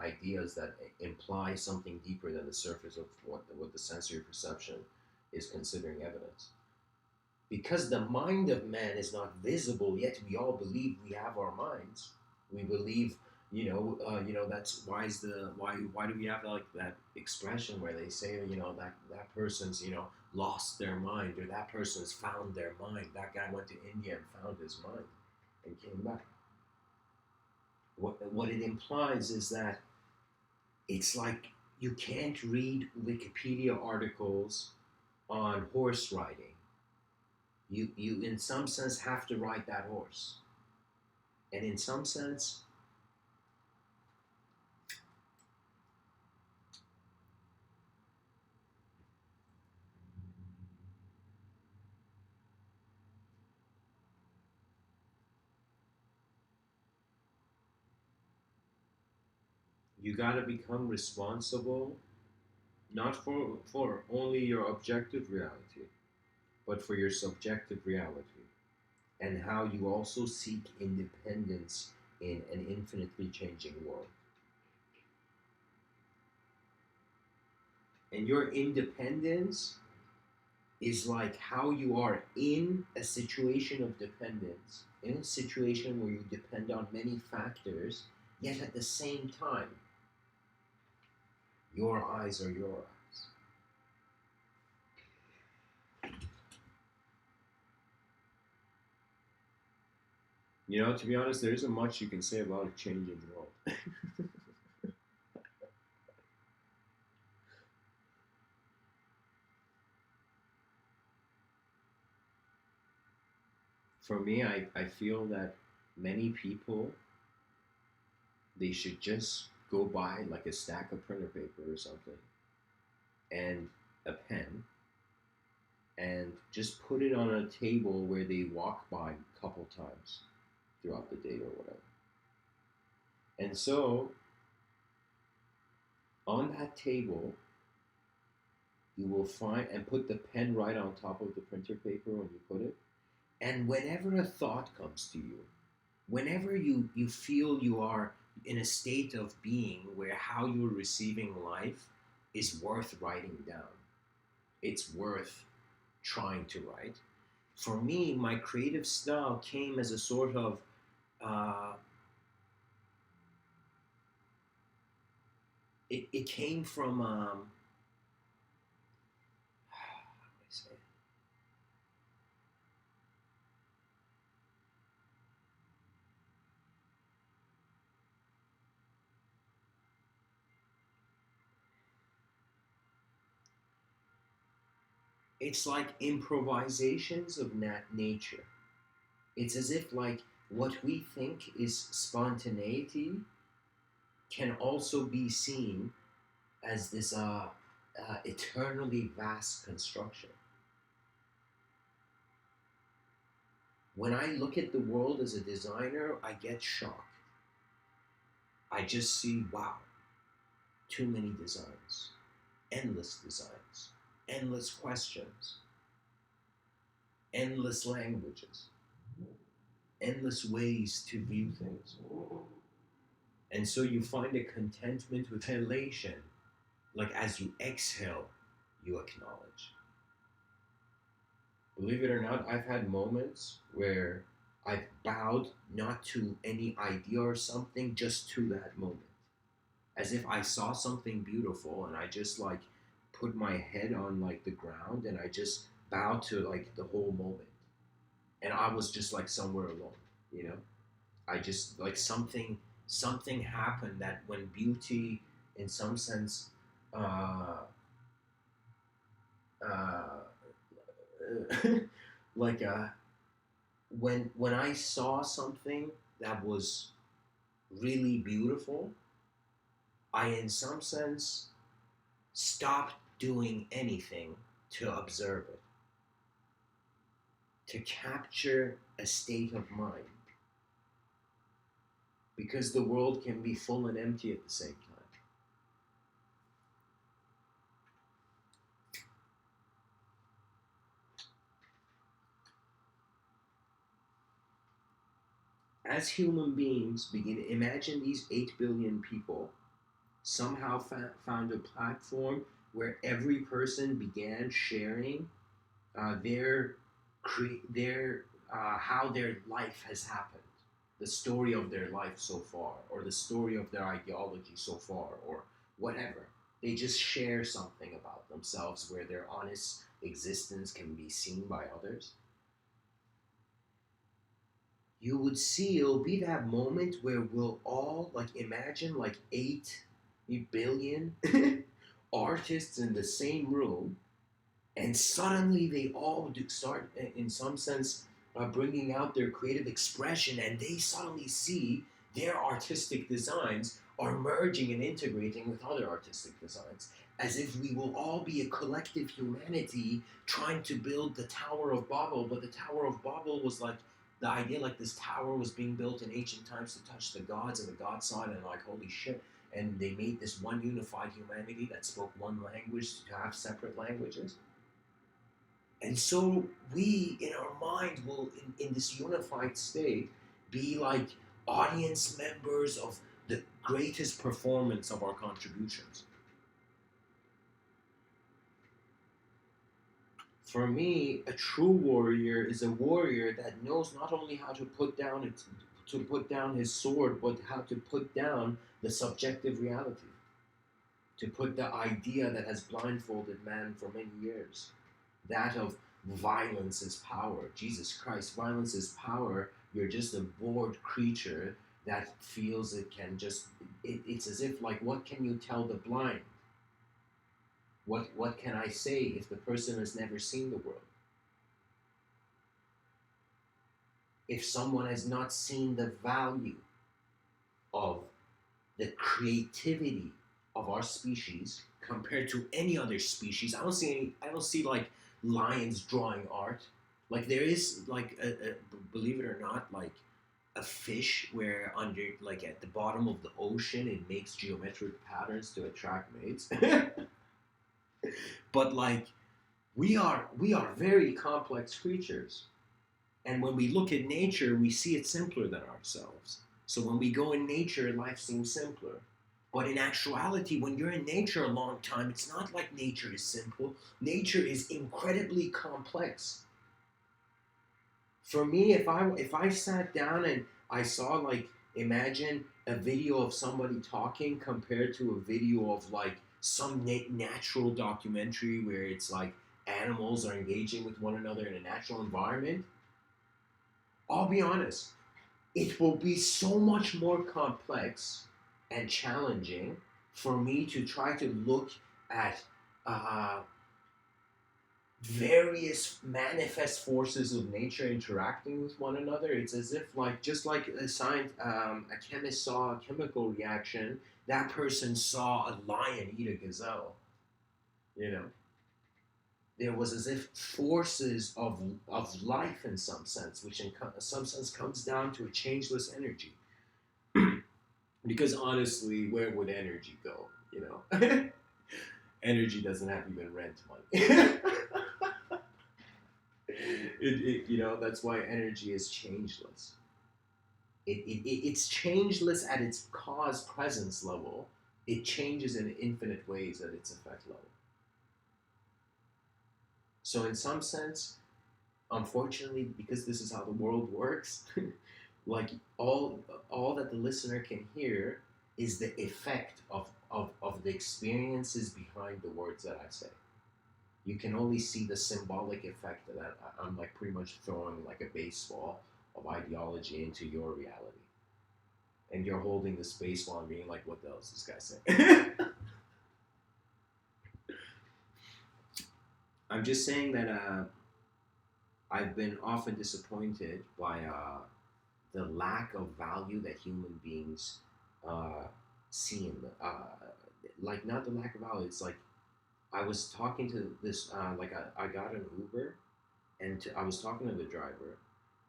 ideas that imply something deeper than the surface of what the sensory perception is considering evidence. Because the mind of man is not visible, yet we all believe we have our minds. We believe, that's why is the why do we have like that expression where they say, that person's lost their mind, or that person's found their mind. That guy went to India and found his mind and came back. What it implies is that it's like you can't read Wikipedia articles on horse riding. You in some sense have to ride that horse, and in some sense you got to become responsible, not for only your objective reality, but for your subjective reality, and how you also seek independence in an infinitely changing world. And your independence is like how you are in a situation of dependence, in a situation where you depend on many factors, yet at the same time, your eyes are your eyes. To be honest, there isn't much you can say about a changing world. For me, I feel that many people, they should just go buy like a stack of printer paper or something and a pen, and just put it on a table where they walk by a couple times throughout the day or whatever. And so on that table, you will find and put the pen right on top of the printer paper when you put it. And whenever a thought comes to you, whenever you feel you are in a state of being where how you're receiving life is worth writing down, it's worth trying to write. For me, my creative style came as a sort of it came from how do I say it? It's like improvisations of nature. It's as if like what we think is spontaneity can also be seen as this eternally vast construction. When I look at the world as a designer, I get shocked. I just see, wow, too many designs, endless questions, endless languages. endless ways to view things. And so you find a contentment with elation. Like as you exhale, you acknowledge. Believe it or not, I've had moments where I've bowed not to any idea or something, just to that moment. As if I saw something beautiful and I just like put my head on like the ground and I just bowed to like the whole moment. And I was just like somewhere alone, you know? I just like something happened that when beauty in some sense uh uh like when I saw something that was really beautiful, I in some sense stopped doing anything to observe it, to capture a state of mind, because the world can be full and empty at the same time. As human beings begin, imagine these 8 billion people somehow found a platform where every person began sharing their how their life has happened, the story of their life so far, or the story of their ideology so far, or whatever. They just share something about themselves where their honest existence can be seen by others. You would see it'll be that moment where we'll all like imagine like 8 billion artists in the same room, and suddenly they all do start in some sense bringing out their creative expression, and they suddenly see their artistic designs are merging and integrating with other artistic designs, as if we will all be a collective humanity trying to build the Tower of Babel. But the Tower of Babel was like the idea, like this tower was being built in ancient times to touch the gods, and the gods saw it and like, holy shit. And they made this one unified humanity that spoke one language to have separate languages. And so we, in our mind, will, in this unified state, be like audience members of the greatest performance of our contributions. For me, a true warrior is a warrior that knows not only how to put down his sword, but how to put down the subjective reality, to put the idea that has blindfolded man for many years, that of violence is power. Jesus Christ, violence is power. You're just a bored creature that feels it can just. It's as if like, what can you tell the blind? What can I say if the person has never seen the world? If someone has not seen the value of the creativity of our species compared to any other species. I don't see like lions drawing art. Like there is like believe it or not, like a fish where under like at the bottom of the ocean it makes geometric patterns to attract mates. But like we are very complex creatures. And when we look at nature, we see it simpler than ourselves. So when we go in nature, life seems simpler. But in actuality, when you're in nature a long time, it's not like nature is simple. Nature is incredibly complex. For me, if I sat down and I saw like imagine a video of somebody talking compared to a video of like some natural documentary where it's like animals are engaging with one another in a natural environment, I'll be honest, it will be so much more complex and challenging for me to try to look at uh, various manifest forces of nature interacting with one another. It's as if, like, just like a chemist saw a chemical reaction, that person saw a lion eat a gazelle. You know, there was as if forces of life in some sense, which in some sense comes down to a changeless energy. Because honestly, where would energy go? You know, energy doesn't have even rent money. That's why energy is changeless. It's changeless at its cause presence level. It changes in infinite ways at its effect level. So in some sense, unfortunately, because this is how the world works, like all that the listener can hear is the effect of the experiences behind the words that I say. You can only see the symbolic effect that I'm like pretty much throwing like a baseball of ideology into your reality. And you're holding this baseball and being like, what the hell is this guy saying? I'm just saying that I've been often disappointed by the lack of value that human beings uh, see in the, like not the lack of value. It's like I was talking to this, I got an Uber, and I was talking to the driver,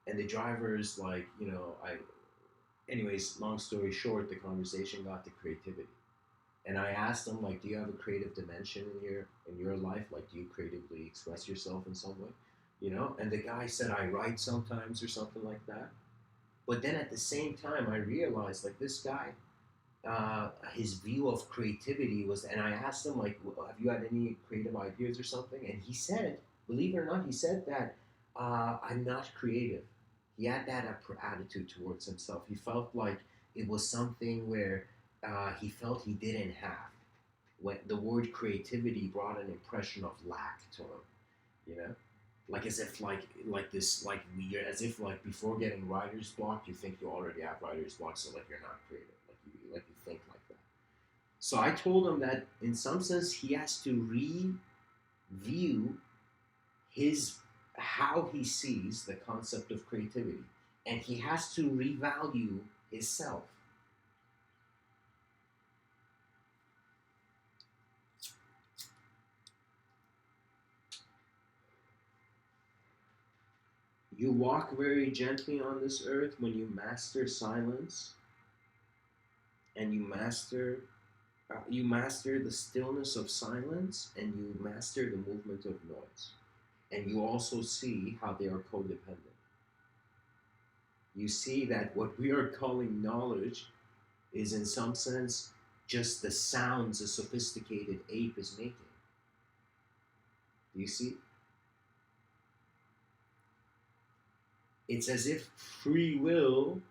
and the driver is like, anyways, long story short, the conversation got to creativity. And I asked him, like, do you have a creative dimension in your life? Like, do you creatively express yourself in some way? And the guy said, I write sometimes or something like that. But then at the same time, I realized, like, this guy, his view of creativity was, and I asked him, like, have you had any creative ideas or something? And he said, believe it or not, he said that I'm not creative. He had that attitude towards himself. He felt like it was something where he felt he didn't have. When the word creativity brought an impression of lack to him, you know, like as if like this like weird, as if like before getting writer's block, you think you already have writer's block, so like you're not creative, like you think like that. So I told him that in some sense he has to review his how he sees the concept of creativity, and he has to revalue his self. You walk very gently on this earth when you master silence, and you master the stillness of silence, and you master the movement of noise, and you also see how they are codependent. You see that what we are calling knowledge is in some sense just the sounds a sophisticated ape is making. Do you see? It's as if free will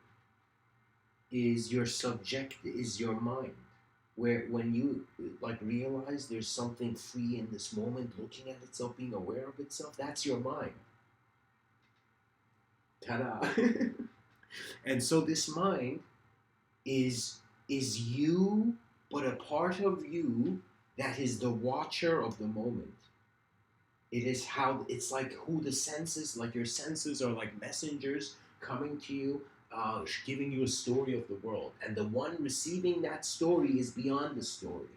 is your mind, where when you like realize there's something free in this moment, looking at itself, being aware of itself, that's your mind. Ta-da. And so this mind is you, but a part of you that is the watcher of the moment. It is how it's like who the senses, like your senses are like messengers coming to you, giving you a story of the world, and the one receiving that story is beyond the story.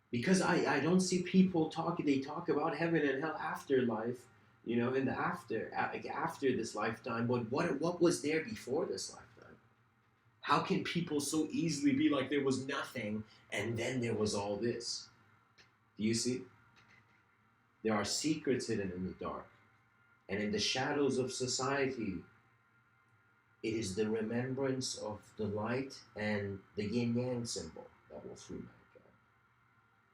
Because I don't see people talk. They talk about heaven and hell, afterlife, in the after this lifetime. But what was there before this lifetime? How can people so easily be like there was nothing and then there was all this? Do you see? There are secrets hidden in the dark. And in the shadows of society, it is the remembrance of the light and the yin yang symbol that will free mankind.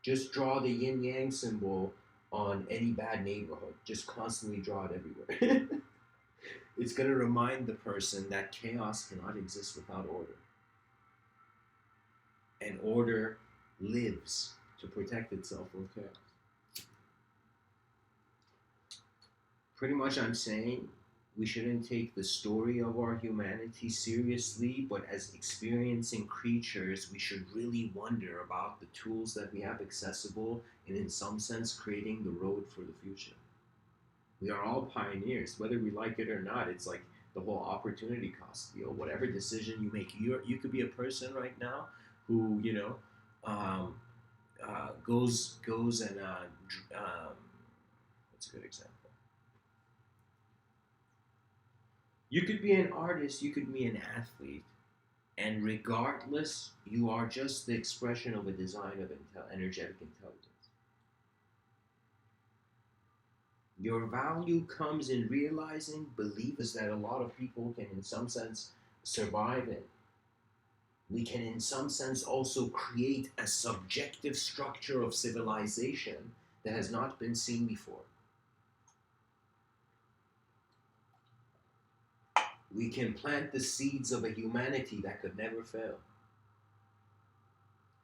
Just draw the yin yang symbol on any bad neighborhood. Just constantly draw it everywhere. It's going to remind the person that chaos cannot exist without order. And order lives to protect itself from chaos. Pretty much I'm saying we shouldn't take the story of our humanity seriously, but as experiencing creatures, we should really wonder about the tools that we have accessible and in some sense creating the road for the future. We are all pioneers, whether we like it or not. It's like the whole opportunity cost deal. Whatever decision you make, you could be a person right now who goes and what's a good example? You could be an artist, you could be an athlete, and regardless, you are just the expression of a design of energetic intelligence. Your value comes in realizing beliefs that a lot of people can, in some sense, survive in. We can, in some sense, also create a subjective structure of civilization that has not been seen before. We can plant the seeds of a humanity that could never fail.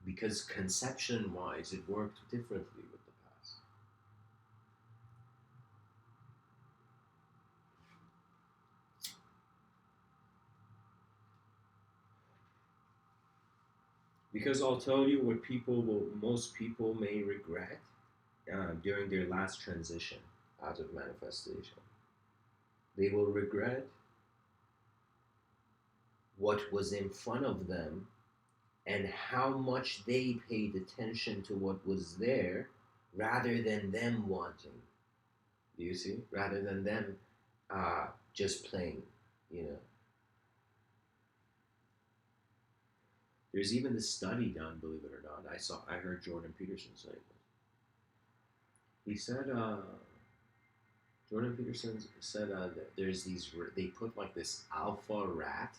Because conception wise, it worked differently with the past. Because I'll tell you what most people may regret during their last transition out of manifestation. They will regret what was in front of them and how much they paid attention to what was there rather than them wanting. Do you see? Rather than them just playing, you know. There's even this study done, believe it or not. I heard Jordan Peterson say this. He said, Jordan Peterson said that there's these, they put like this alpha rat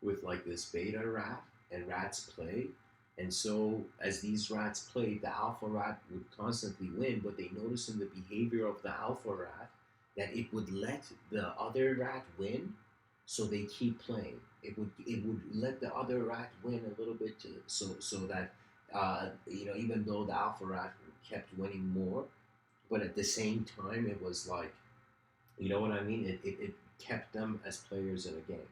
with like this beta rat, and rats play. And so, as these rats played, the alpha rat would constantly win, but they noticed in the behavior of the alpha rat that it would let the other rat win, so they keep playing. It would let the other rat win a little bit, so that even though the alpha rat kept winning more, but at the same time it was like, you know what I mean? It kept them as players in a game.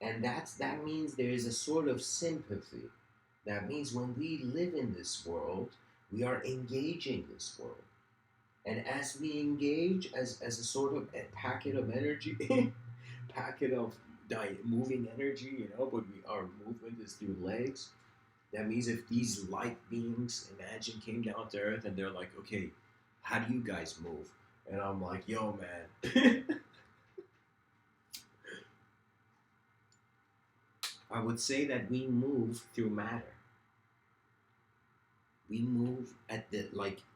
And that means there is a sort of sympathy. That means when we live in this world, we are engaging this world. And as we engage as a sort of a packet of energy, packet of moving energy, but our movement is through legs. That means if these light beings, imagine, came down to Earth and they're like, okay, how do you guys move? And I'm like, yo, man. I would say that we move through matter. We move at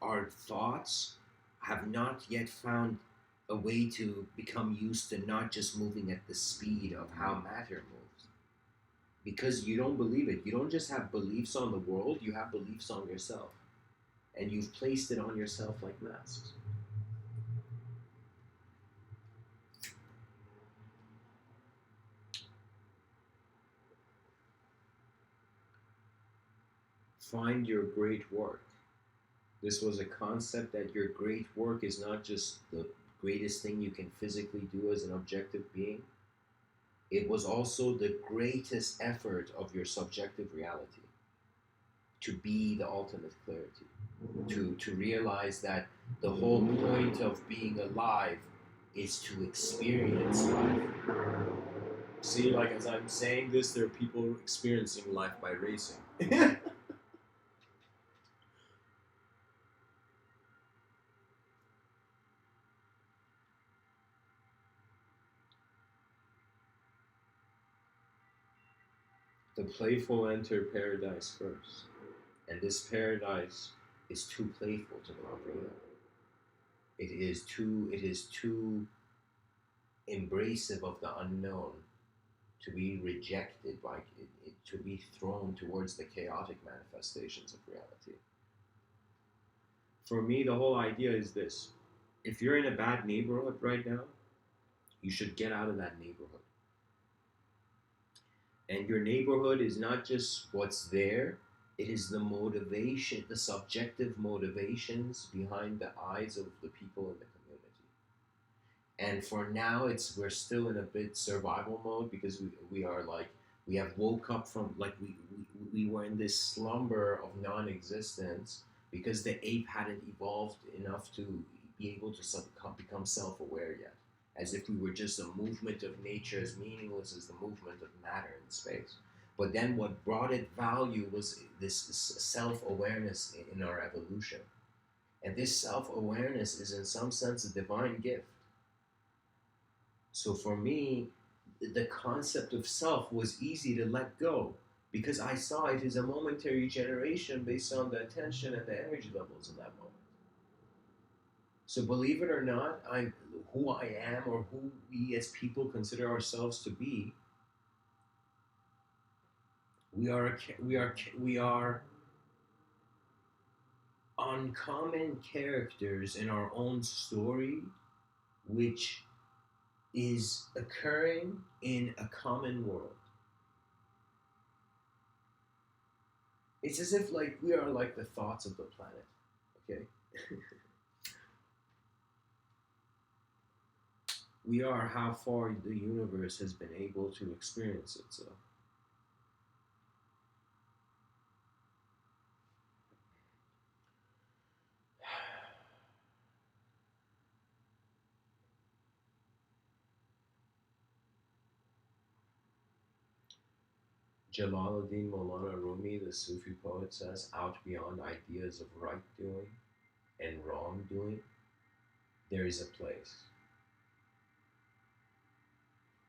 our thoughts have not yet found a way to become used to not just moving at the speed of how matter moves. Because you don't believe it. You don't just have beliefs on the world, you have beliefs on yourself. And you've placed it on yourself like masks. Find your great work. This was a concept that your great work is not just the greatest thing you can physically do as an objective being. It was also the greatest effort of your subjective reality to be the ultimate clarity, to realize that the whole point of being alive is to experience life. See, like as I'm saying this, there are people experiencing life by racing. The playful enter paradise first, and this paradise is too playful to comprehend. It is too embracive of the unknown to be rejected by it, to be thrown towards the chaotic manifestations of reality. For me, the whole idea is this: if you're in a bad neighborhood right now, you should get out of that neighborhood. And your neighborhood is not just what's there, it is the motivation, the subjective motivations behind the eyes of the people in the community. And for now, we're still in a bit survival mode because we have woke up from we were in this slumber of non-existence because the ape hadn't evolved enough to be able to become self-aware yet, as if we were just a movement of nature as meaningless as the movement of matter in space. But then what brought it value was this self-awareness in our evolution. And this self-awareness is in some sense a divine gift. So for me, the concept of self was easy to let go because I saw it as a momentary generation based on the attention and the energy levels in that moment. So believe it or not, who I am, or who we as people consider ourselves to be, we are uncommon characters in our own story, which is occurring in a common world. It's as if like we are like the thoughts of the planet. Okay, we are how far the universe has been able to experience itself. Jalaluddin Maulana Rumi, the Sufi poet, says, out beyond ideas of right doing and wrong doing, there is a place.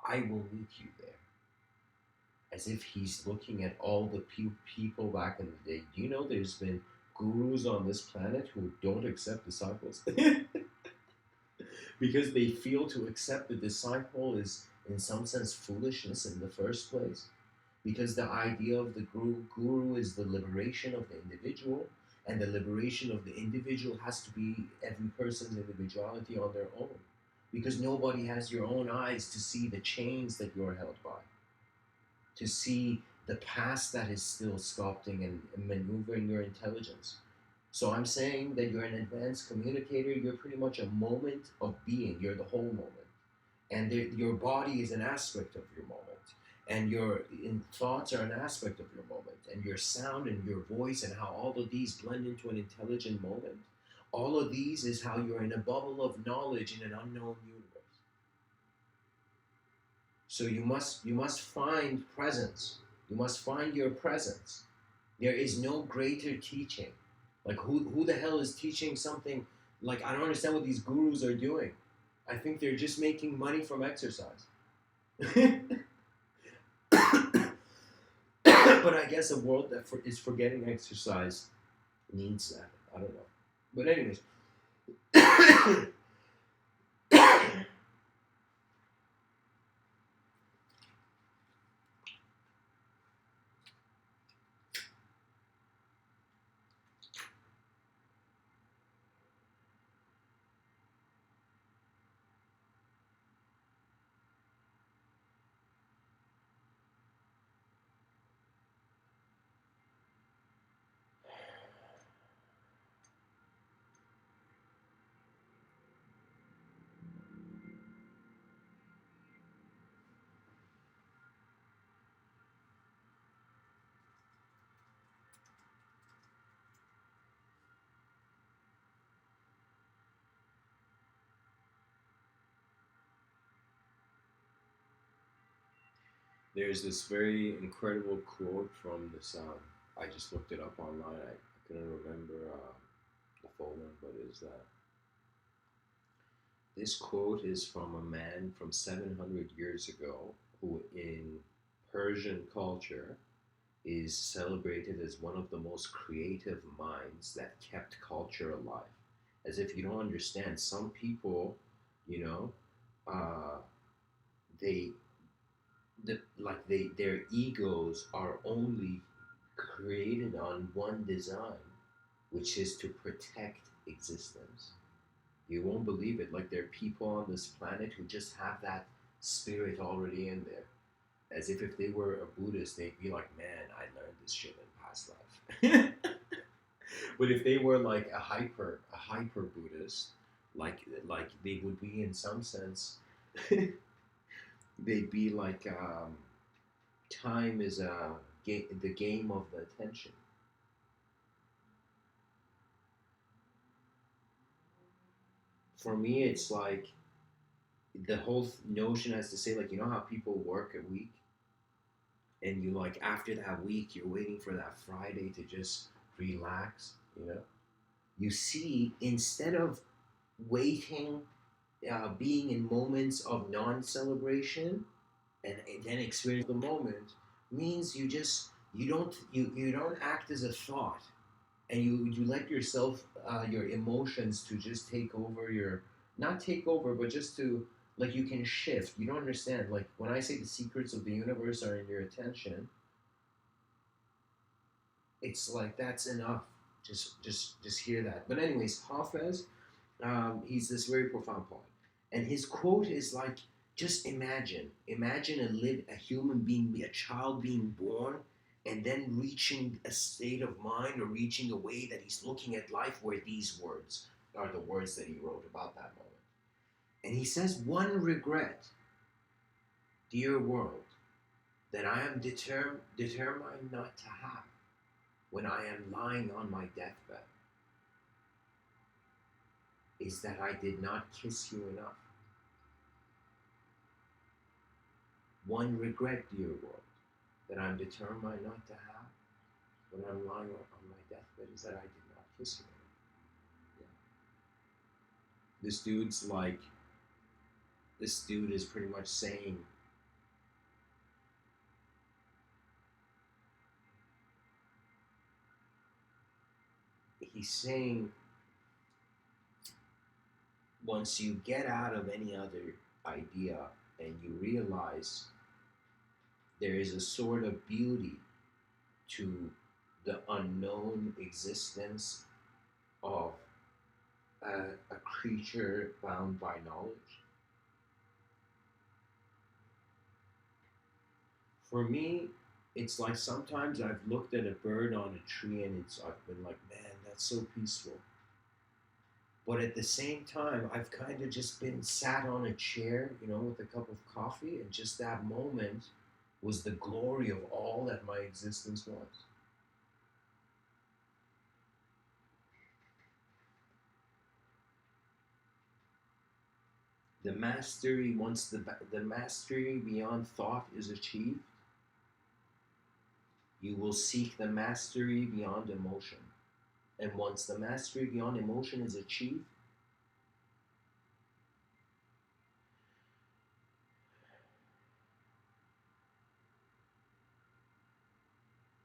I will meet you there. As if he's looking at all the people back in the day. Do you know there's been gurus on this planet who don't accept disciples? Because they feel to accept the disciple is, in some sense, foolishness in the first place. Because the idea of the guru is the liberation of the individual, and the liberation of the individual has to be every person's individuality on their own. Because nobody has your own eyes to see the chains that you're held by, to see the past that is still sculpting and maneuvering your intelligence. So I'm saying that you're an advanced communicator. You're pretty much a moment of being. You're the whole moment, and your body is an aspect of your moment, and your thoughts are an aspect of your moment, and your sound and your voice and how all of these blend into an intelligent moment. All of these is how you're in a bubble of knowledge in an unknown universe. So you must find presence. You must find your presence. There is no greater teaching. Like who the hell is teaching something? Like I don't understand what these gurus are doing. I think they're just making money from exercise. But I guess a world that is forgetting exercise needs that. I don't know. But anyways, there's this very incredible quote from this. I just looked it up online. I couldn't remember the full one, but is that this quote is from a man from 700 years ago who, in Persian culture, is celebrated as one of the most creative minds that kept culture alive. As if you don't understand, some people, you know, uh, they their egos are only created on one design, which is to protect existence. You won't believe it. Like there are people on this planet who just have that spirit already in there. As if they were a Buddhist, they'd be like, "Man, I learned this shit in past life." But if they were like a hyper Buddhist, like they would be in some sense, they'd be like, time is the game of the attention. For me, it's like the whole notion has to say, like, you know how people work a week, and you like after that week you're waiting for that Friday to just relax. You see, instead of waiting, being in moments of non-celebration, and then experience the moment, means you don't act as a thought. and you let yourself your emotions to just take over your, not take over, but just to, like, you can shift. You don't understand, like when I say the secrets of the universe are in your attention, it's like that's enough. Just hear that. But anyways, Hafez, he's this very profound poet, and his quote is like, just imagine a human being, a child being born, and then reaching a state of mind or reaching a way that he's looking at life where these words are the words that he wrote about that moment. And he says, one regret, dear world, that I am determined not to have when I am lying on my deathbed is that I did not kiss you enough. One regret, dear world, that I'm determined not to have when I'm lying on my deathbed is that I did not kiss you enough. Yeah. This dude's like, this dude is pretty much saying, he's saying, once you get out of any other idea and you realize there is a sort of beauty to the unknown existence of a creature bound by knowledge. For me, it's like sometimes I've looked at a bird on a tree and I've been like, man, that's so peaceful. But at the same time, I've kind of just been sat on a chair, with a cup of coffee, and just that moment was the glory of all that my existence was. The mastery, once the mastery beyond thought is achieved, you will seek the mastery beyond emotion. And once the mastery beyond emotion is achieved,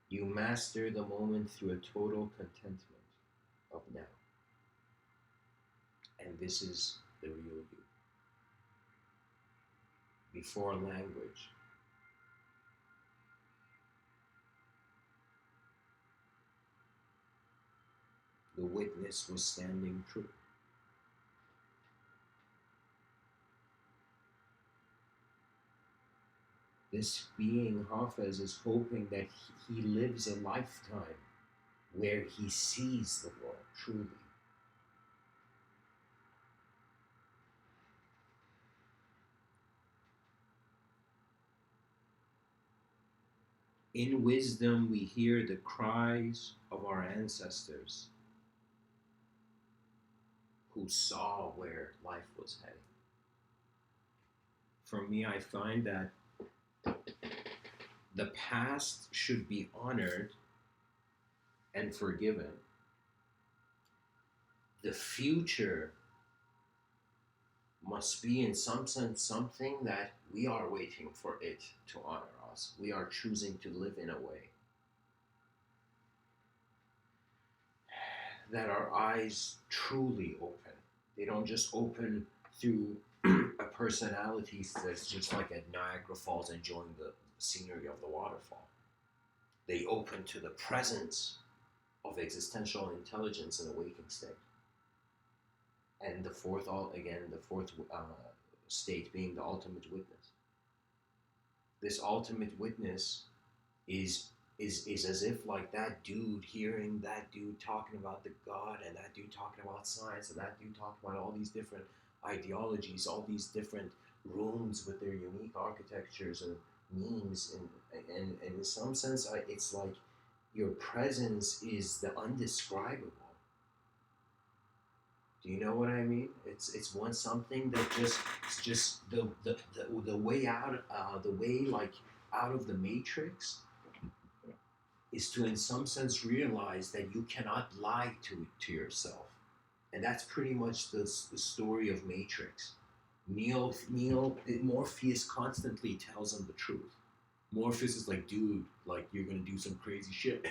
you master the moment through a total contentment of now. And this is the real you. Before language, the witness was standing true. This being, Hafez, is hoping that he lives a lifetime where he sees the world truly. In wisdom, we hear the cries of our ancestors who saw where life was heading. For me, I find that the past should be honored and forgiven. The future must be, in some sense, something that we are waiting for it to honor us. We are choosing to live in a way that our eyes truly open. They don't just open through a personality that's just like at Niagara Falls enjoying the scenery of the waterfall. They open to the presence of existential intelligence in a waking state. And the fourth state being the ultimate witness. This ultimate witness is as if like that dude hearing that dude talking about the God, and that dude talking about science, and that dude talking about all these different ideologies, all these different rooms with their unique architectures and memes, and in some sense, it's like your presence is the undescribable. Do you know what I mean? It's one something that it's just the way out, the way like out of the matrix is to, in some sense, realize that you cannot lie to yourself. And that's pretty much the story of Matrix. Morpheus constantly tells him the truth. Morpheus is like, dude, like, you're gonna do some crazy shit.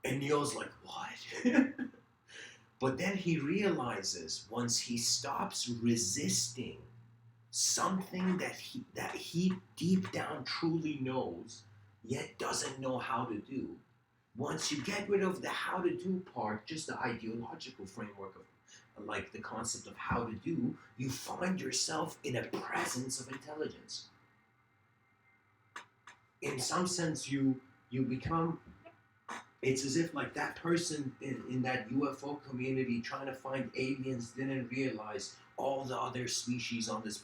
And Neo's like, what? But then he realizes once he stops resisting something that he deep down truly knows, yet doesn't know how to do. Once you get rid of the how to do part, just the ideological framework of like the concept of how to do, you find yourself in a presence of intelligence. In some sense, you become. It's as if like that person in that UFO community trying to find aliens didn't realize all the other species on this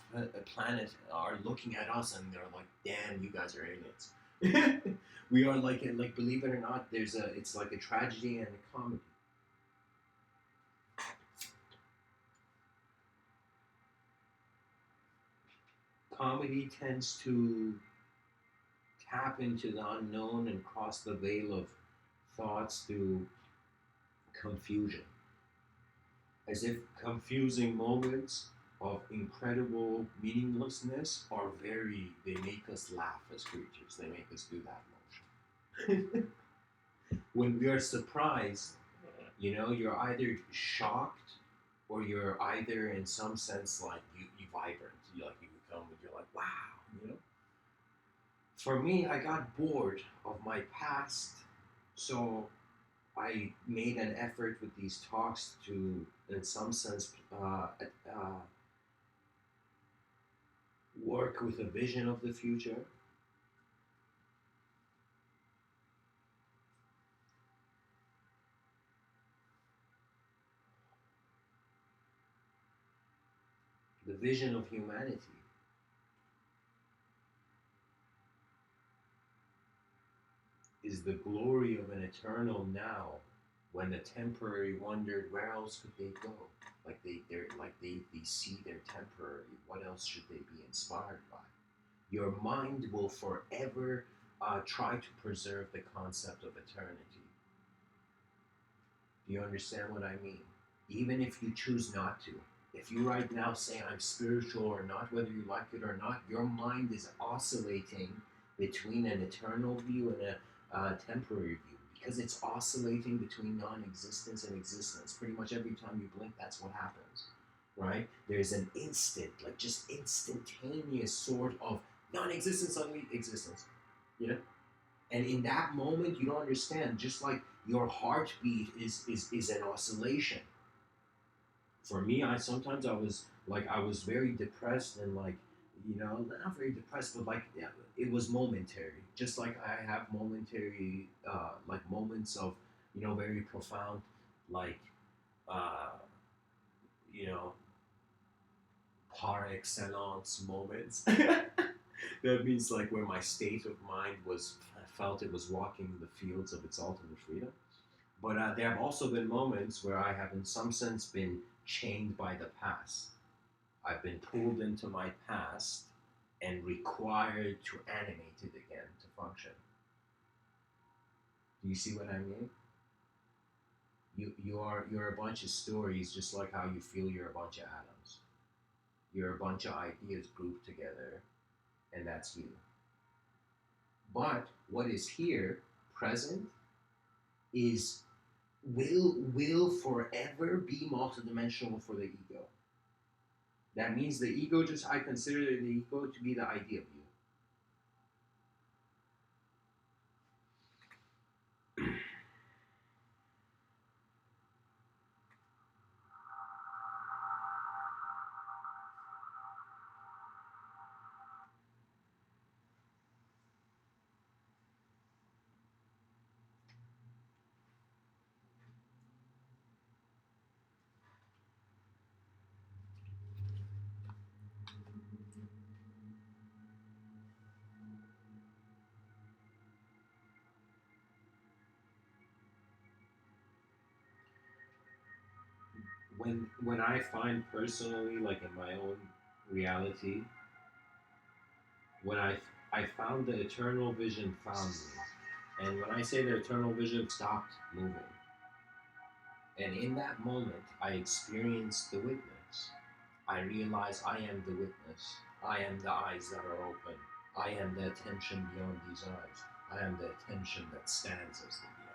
planet are looking at us and they're like, damn, you guys are aliens. We are like, and like, believe it or not, it's like a tragedy and a comedy. Comedy tends to tap into the unknown and cross the veil of thoughts through confusion. As if confusing moments of incredible meaninglessness are they make us laugh as creatures. They make us do that motion. When we are surprised, you're either shocked or you're either in some sense like you vibrant. You're like, wow, For me, I got bored of my past, so I made an effort with these talks to, in some sense, work with a vision of the future. The vision of humanity is the glory of an eternal now when the temporary wondered where else could they go? They see their temporary. What else should they be inspired by? Your mind will forever try to preserve the concept of eternity. Do you understand what I mean? Even if you choose not to. If you right now say I'm spiritual or not, whether you like it or not, your mind is oscillating between an eternal view and a temporary view because it's oscillating between non-existence and existence. Pretty much every time you blink, that's what happens, right? There's an instant, like just instantaneous sort of non-existence, suddenly existence, you know? And in that moment, you don't understand, just like your heartbeat is an oscillation. For me, I was very depressed and like, not very depressed, but like, yeah, it was momentary. Just like I have momentary, like moments of, very profound, like, uh, you know, par excellence moments. That means like where my state of mind I felt it was walking the fields of its ultimate freedom. But there have also been moments where I have, in some sense, been chained by the past. I've been pulled into my past and required to animate it again to function. Do you see what I mean? You're a bunch of stories, just like how you feel you're a bunch of atoms. You're a bunch of ideas grouped together, and that's you. But what is here, present, is will forever be multidimensional for the ego. That means the ego, I consider the ego to be the idea of you. When I find personally, like in my own reality, when I found the eternal vision found me, and when I say the eternal vision stopped moving, and in that moment I experienced the witness. I realize I am the witness. I am the eyes that are open. I am the attention beyond these eyes. I am the attention that stands as the beyond.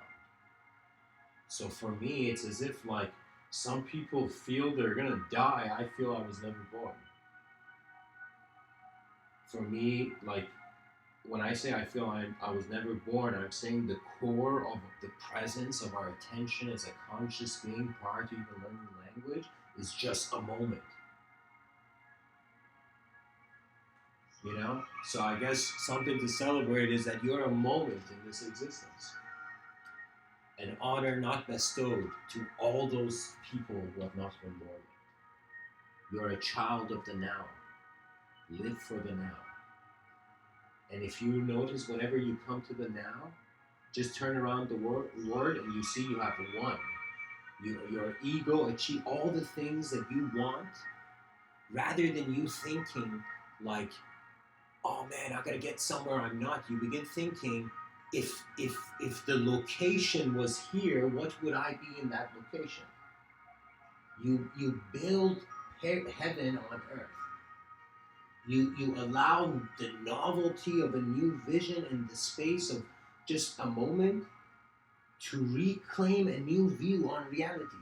So for me, it's as if like some people feel they're gonna die. I feel I was never born. For me, like when I say I feel I was never born, I'm saying the core of the presence of our attention as a conscious being prior to even learning language is just a moment. You know? So I guess something to celebrate is that you're a moment in this existence. An honor not bestowed to all those people who have not been born yet. You're a child of the now. Live for the now. And if you notice, whenever you come to the now, just turn around the word and you see you have one. Your ego achieve all the things that you want, rather than you thinking like, oh man, I gotta get somewhere I'm not. You begin thinking, if the location was here, what would I be in that location? You build heaven on earth. You allow the novelty of a new vision in the space of just a moment to reclaim a new view on reality.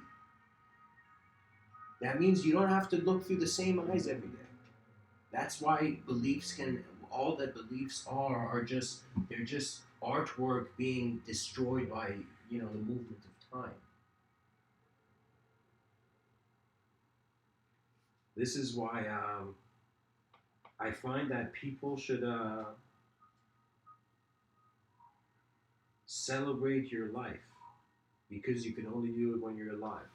That means you don't have to look through the same eyes every day. That's why beliefs can, all that beliefs are just, they're just artwork being destroyed by, the movement of time. This is why I find that people should celebrate your life, because you can only do it when you're alive.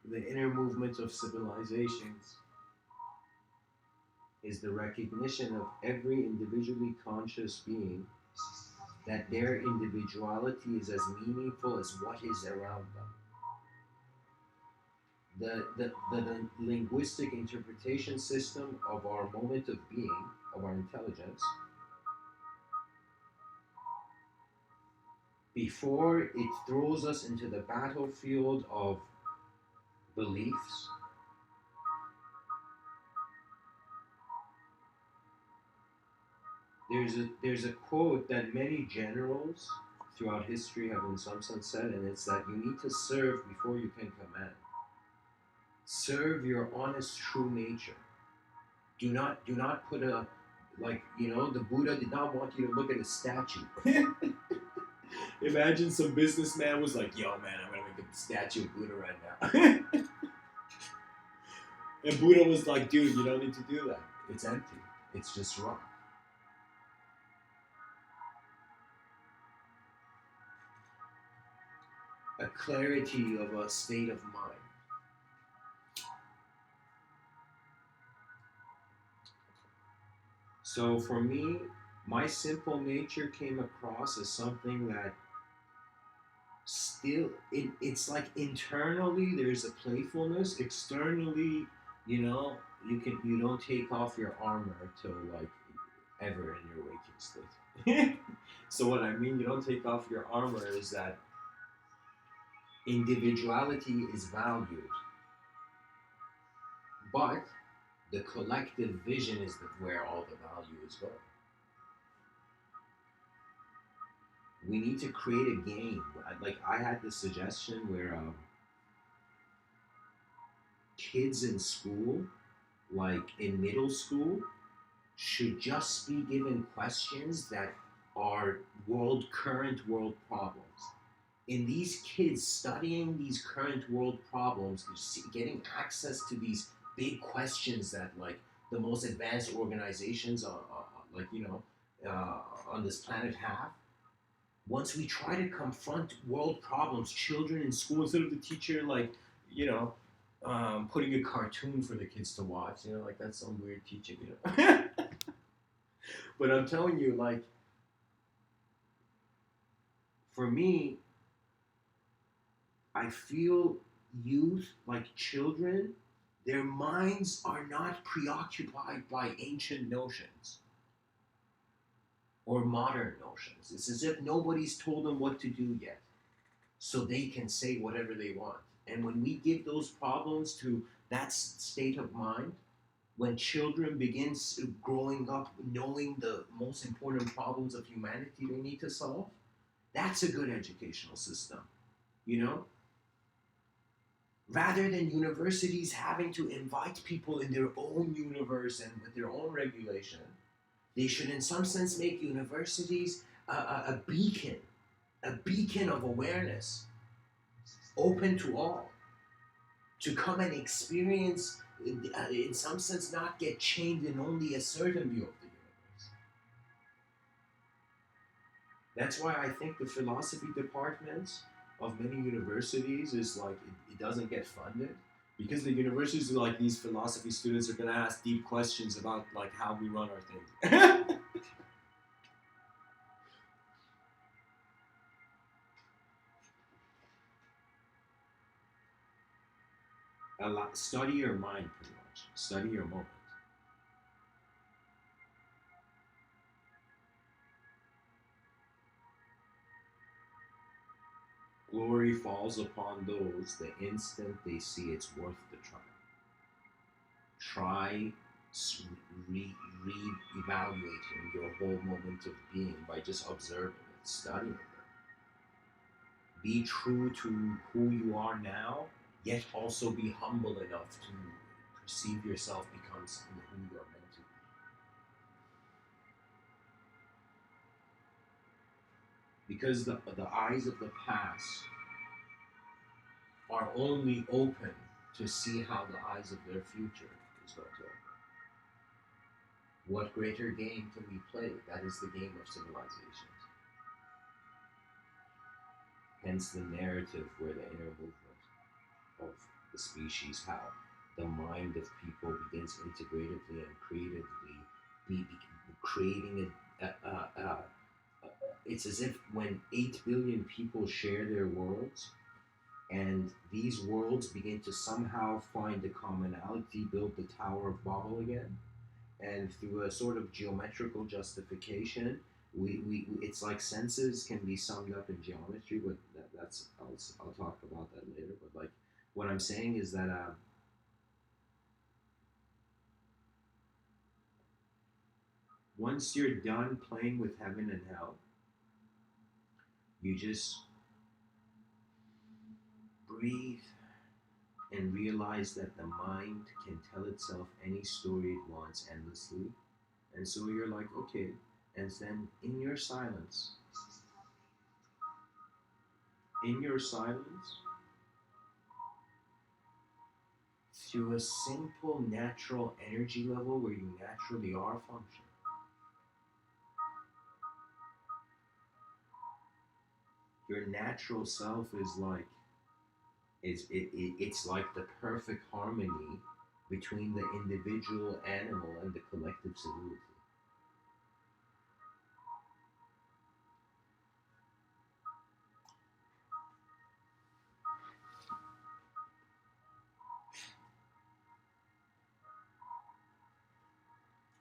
The inner movement of civilizations is the recognition of every individually conscious being that their individuality is as meaningful as what is around them. The linguistic interpretation system of our moment of being, of our intelligence, before it throws us into the battlefield of beliefs, there's a quote that many generals throughout history have in some sense said, and it's that you need to serve before you can command. Serve your honest true nature. Do not put a, like, the Buddha did not want you to look at a statue. Imagine some businessman was like, yo man, I'm gonna make a statue of Buddha right now. And Buddha was like, dude, you don't need to do that. It's empty. It's just rock. A clarity of a state of mind. So for me, my simple nature came across as something that still, it's like internally there's a playfulness, externally, you don't take off your armor till like ever in your waking state. So what I mean, you don't take off your armor is that individuality is valued, but the collective vision is where all the value is going. We need to create a game. Like I had this suggestion where kids in school, like in middle school, should just be given questions that are current world problems. In these kids studying these current world problems, getting access to these big questions that like the most advanced organizations on this planet have. Once we try to confront world problems, children in school, instead of the teacher you know putting a cartoon for the kids to watch, like that's some weird teaching, But I'm telling you, like, for me, I feel youth, like children, their minds are not preoccupied by ancient notions or modern notions. It's as if nobody's told them what to do yet, so they can say whatever they want. And when we give those problems to that state of mind, when children begin growing up knowing the most important problems of humanity they need to solve, That's a good educational system, you know? Rather than universities having to invite people in their own universe and with their own regulation, they should, in some sense, make universities a beacon of awareness, open to all, to come and experience, in some sense, not get chained in only a certain view of the universe. That's why I think the philosophy departments of many universities is like it doesn't get funded because the universities are like these philosophy students are going to ask deep questions about like how we run our things. A lot, study your mind, pretty much. Study your moment. Glory falls upon those the instant they see it's worth the try. Try re-evaluating your whole moment of being by just observing it, studying it. Be true to who you are now, yet also be humble enough to perceive yourself becomes who you are meant to be. Because the eyes of the past are only open to see how the eyes of their future is going to open. What greater game can we play? That is the game of civilizations. Hence the narrative where the inner movement of the species, how the mind of people begins integratively and creatively creating it's as if when 8 billion people share their worlds and these worlds begin to somehow find a commonality, build the Tower of Babel again, and through a sort of geometrical justification, it's like senses can be summed up in geometry, but that's I'll talk about that later. But like what I'm saying is that once you're done playing with heaven and hell, you just breathe and realize that the mind can tell itself any story it wants endlessly. And so you're like, okay. And then in your silence, through a simple natural energy level where you naturally are functioning, your natural self is like it's like the perfect harmony between the individual animal and the collective solidity.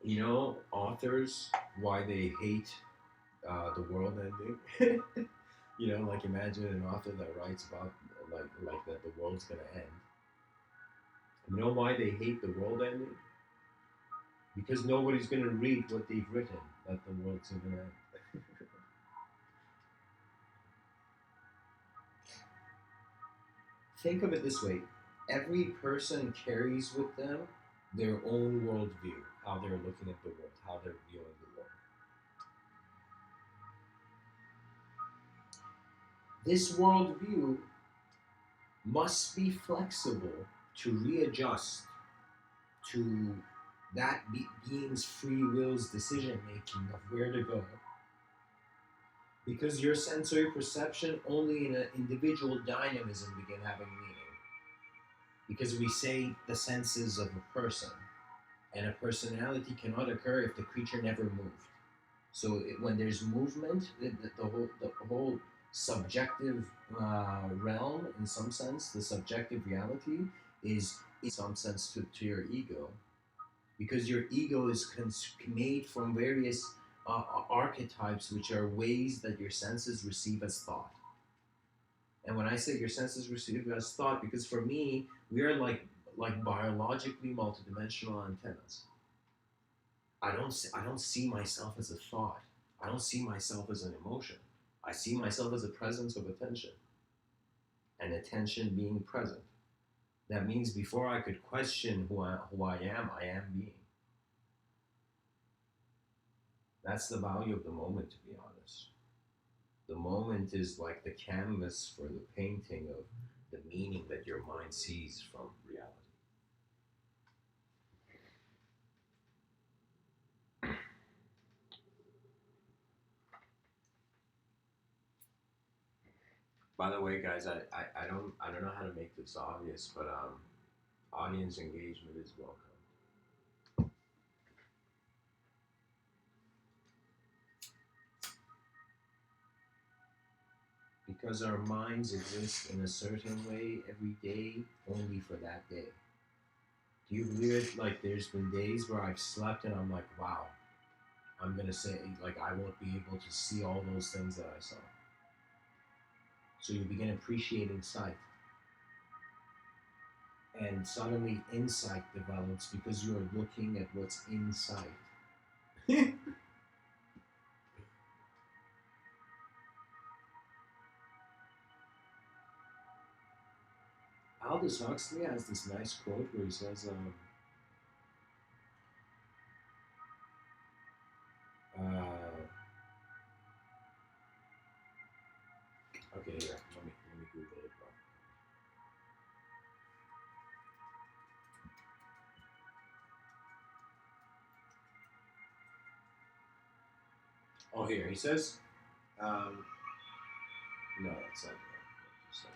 You know, authors, why they hate the world ending. You know, like imagine an author that writes about like that the world's gonna end. You know why they hate the world ending? Because nobody's gonna read what they've written that the world's gonna end. Think of it this way: every person carries with them their own worldview, how they're looking at the world, how they're viewing the world. This worldview must be flexible to readjust to that being's free will's decision making of where to go. Because your sensory perception only in an individual dynamism begin having meaning. Because we say the senses of a person, and a personality cannot occur if the creature never moved. So when there's movement, the whole subjective realm, in some sense, the subjective reality is in some sense to your ego, because your ego is made from various archetypes, which are ways that your senses receive as thought. And when I say your senses receive as thought, because for me, we are like biologically multidimensional antennas. I don't see myself as a thought. I don't see myself as an emotion. I see myself as a presence of attention, and attention being present. That means before I could question who I am being. That's the value of the moment, to be honest. The moment is like the canvas for the painting of the meaning that your mind sees from reality. By the way, guys, I don't know how to make this obvious, but audience engagement is welcome. Because our minds exist in a certain way every day, only for that day. Do you believe it? Like, there's been days where I've slept and I'm like, wow, I'm gonna say, like, I won't be able to see all those things that I saw. So you begin appreciating sight. And suddenly insight develops because you are looking at what's inside. Aldous Huxley has this nice quote where he says, okay, here, let me Google it. Oh, here, he says, um, no, it's not there. Just a second.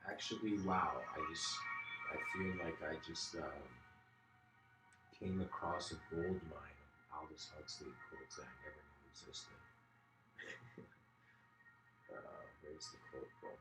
Actually, wow, I feel like I just came across a gold mine of Aldous Huxley quotes that I never knew existed. Where's the quote from?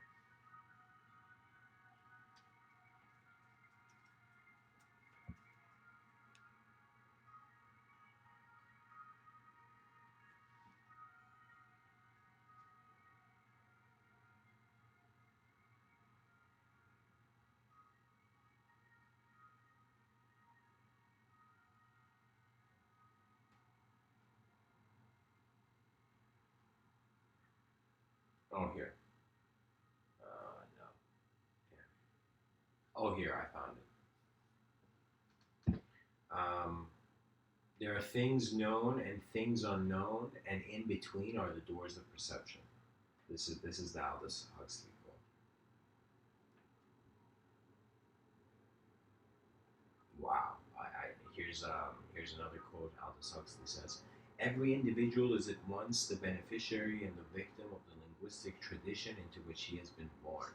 Oh, here. No. Here. Oh, here, I found it. There are things known and things unknown, and in between are the doors of perception. This is the Aldous Huxley quote. Wow. Here's another quote. Aldous Huxley says, "Every individual is at once the beneficiary and the victim of the linguistic tradition into which he has been born.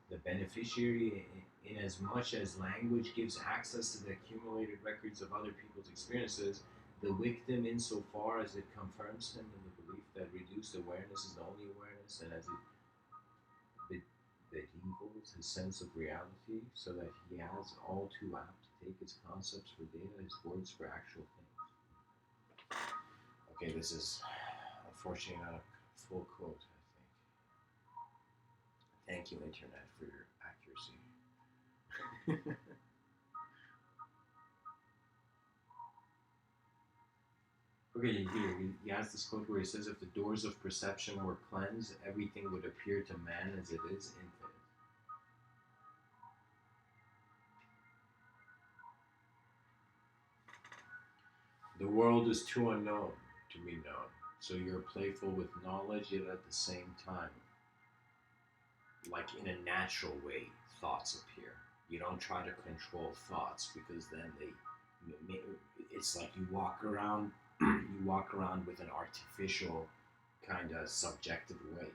The beneficiary, in as much as language gives access to the accumulated records of other people's experiences, the victim insofar as it confirms him in the belief that reduced awareness is the only awareness, and as it vehicles his sense of reality, so that he has all too apt to take his concepts for data, his words for actual things." Okay, this is unfortunately not a full quote, I think. Thank you, Internet, for your accuracy. Okay, here, he has this quote where he says, "If the doors of perception were cleansed, everything would appear to man as it is infinite." The world is too unknown to be known, so you're playful with knowledge, yet at the same time, like in a natural way, thoughts appear. You don't try to control thoughts because then it's like you walk around you walk around with an artificial kind of subjective weight.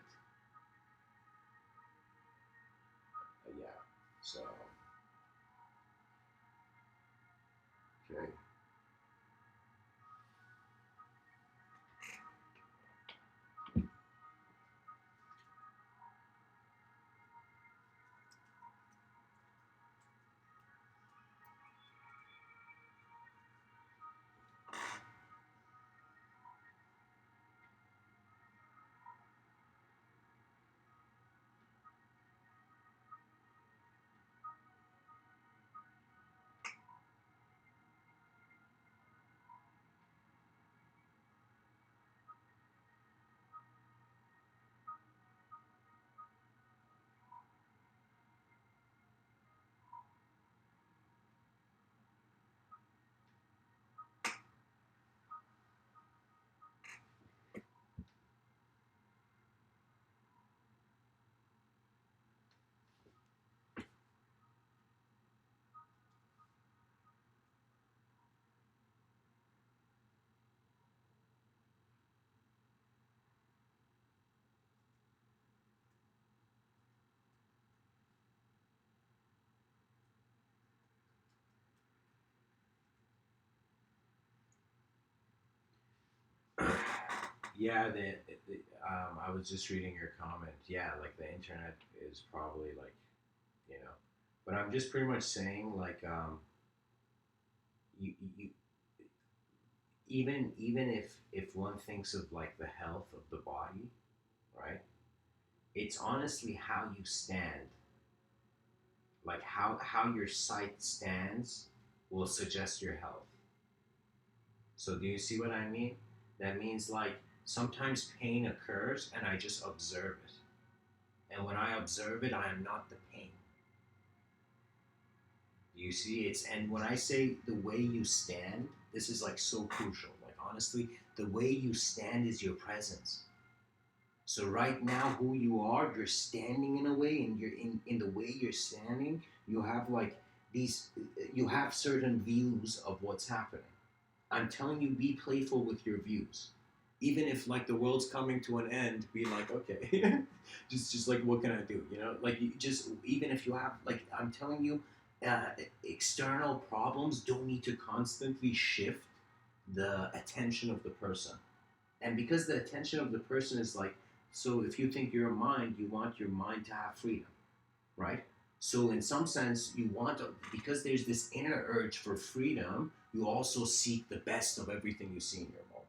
Yeah. So okay. Yeah, I was just reading your comment. Yeah, like the internet is probably like, you know, but I'm just pretty much saying like, you even if one thinks of like the health of the body, right? It's honestly how you stand, like how your sight stands will suggest your health. So do you see what I mean? That means like sometimes pain occurs and I just observe it. And when I observe it, I am not the pain. Do you see? It's and when I say the way you stand, this is like so crucial. Like honestly, the way you stand is your presence. So right now, who you are, you're standing in a way, and you're in the way you're standing, you have like these, you have certain views of what's happening. I'm telling you, be playful with your views. Even if like the world's coming to an end, be like, okay, just like what can I do? You know, like you just even if you have like I'm telling you, uh, external problems don't need to constantly shift the attention of the person. And because the attention of the person is like, so if you think you're a mind, you want your mind to have freedom, right? So in some sense, you want to, because there's this inner urge for freedom, you also seek the best of everything you see in your moment.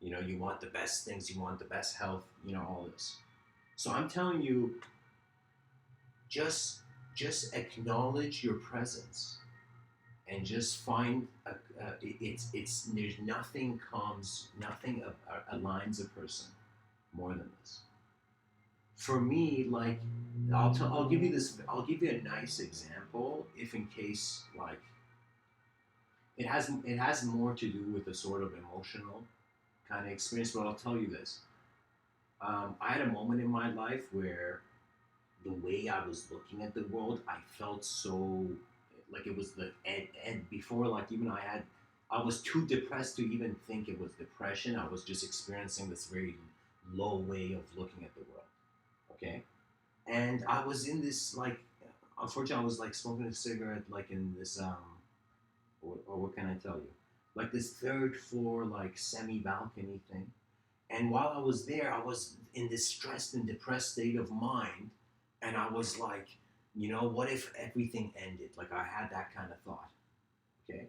You know, you want the best things, you want the best health, you know, all this. So I'm telling you, just just acknowledge your presence and just find it's there's nothing comes nothing aligns a person more than this. For me, like I'll give you this. I'll give you a nice example, if in case like it has more to do with a sort of emotional kind of experience. But I'll tell you this. I had a moment in my life where the way I was looking at the world, I felt so like it was the and before like even I was too depressed to even think it was depression. I was just experiencing this very low way of looking at the world. Okay, and I was in this like, unfortunately, I was like smoking a cigarette like in this or what can I tell you, like this third floor like semi balcony thing. And while I was there, I was in this stressed and depressed state of mind, and I was like, you know, what if everything ended? Like I had that kind of thought. Okay.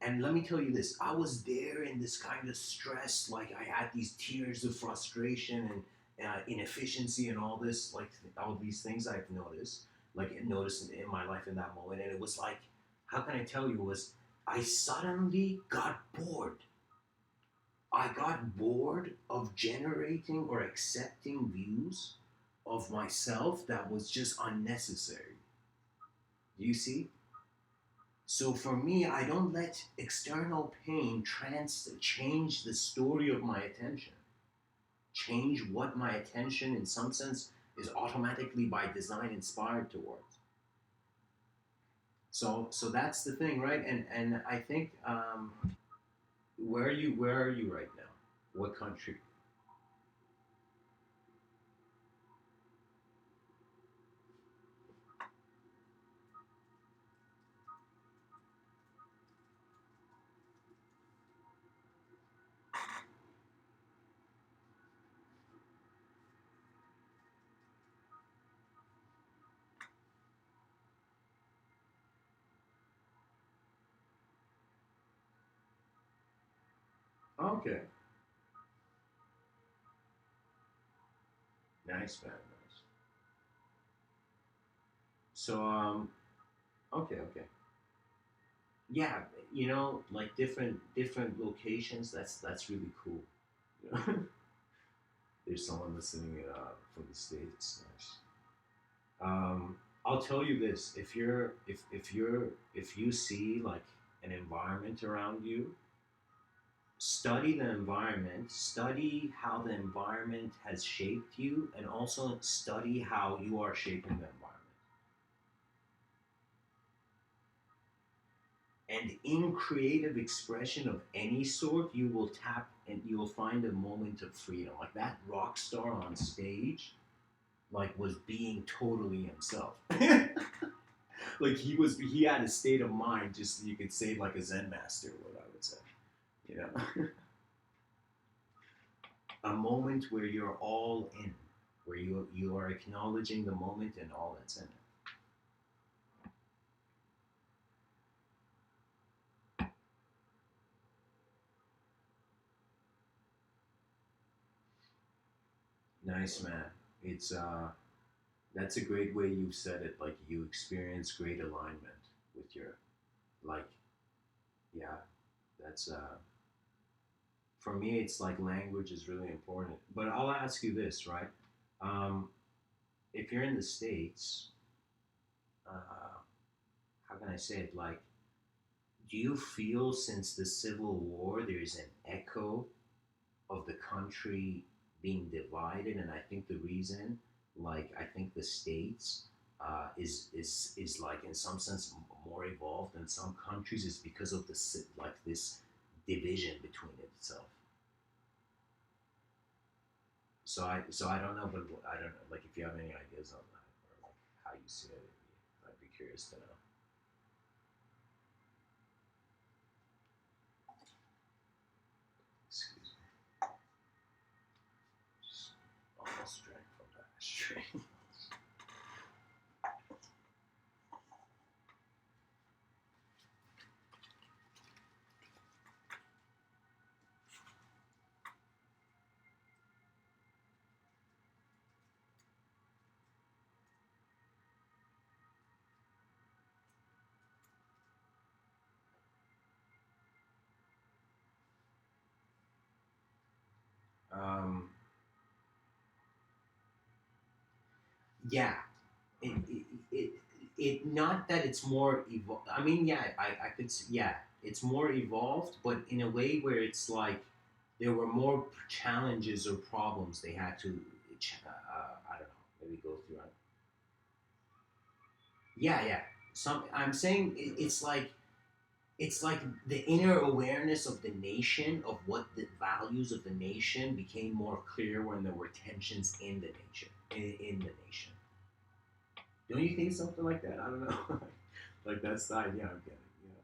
And let me tell you this, I was there in this kind of stress, like I had these tears of frustration and inefficiency and all this, like all these things I've noticed, like noticed in my life in that moment. And it was like, how can I tell you, it was, I suddenly got bored. I got bored of generating or accepting views of myself that was just unnecessary. Do you see? So for me, I don't let external pain change the story of my attention, change what my attention, in some sense, is automatically by design inspired towards. So that's the thing, right? And I think where are you right now? What country? Okay, nice man, nice. So okay, okay. Yeah, you know, like different locations. That's really cool. You know? There's someone listening from the states. Nice. I'll tell you this: if you see like an environment around you, study the environment, study how the environment has shaped you, and also study how you are shaping the environment. And in creative expression of any sort, you will tap and you will find a moment of freedom. Like that rock star on stage, like was being totally himself. Like he had a state of mind, just you could say like a Zen master, what I would say. You know. A moment where you're all in, where you are acknowledging the moment and all that's in it. Nice, man. It's that's a great way you said it. Like you experience great alignment with your, like, yeah. That's for me. It's like language is really important. But I'll ask you this, right? Um, if you're in the states, how can I say it? Like, do you feel since the Civil War there's an echo of the country being divided? And I think the reason, like, I think the states is like in some sense more evolved than some countries is because of this, like this division between itself. So I don't know, but I don't know. Like, if you have any ideas on that or like how you see it, I'd be curious to know. Excuse me, just almost drank from that ashtray. Um, yeah, it it not that it's more evolved. I mean, yeah, I could yeah, it's more evolved, but in a way where it's like there were more challenges or problems they had to, I don't know, maybe go through. Yeah, yeah. Some I'm saying it's like the inner awareness of the nation of what the values of the nation became more clear when there were tensions in the nation in the nation. Don't you think something like that? I don't know. Like that's the idea I'm getting. You know,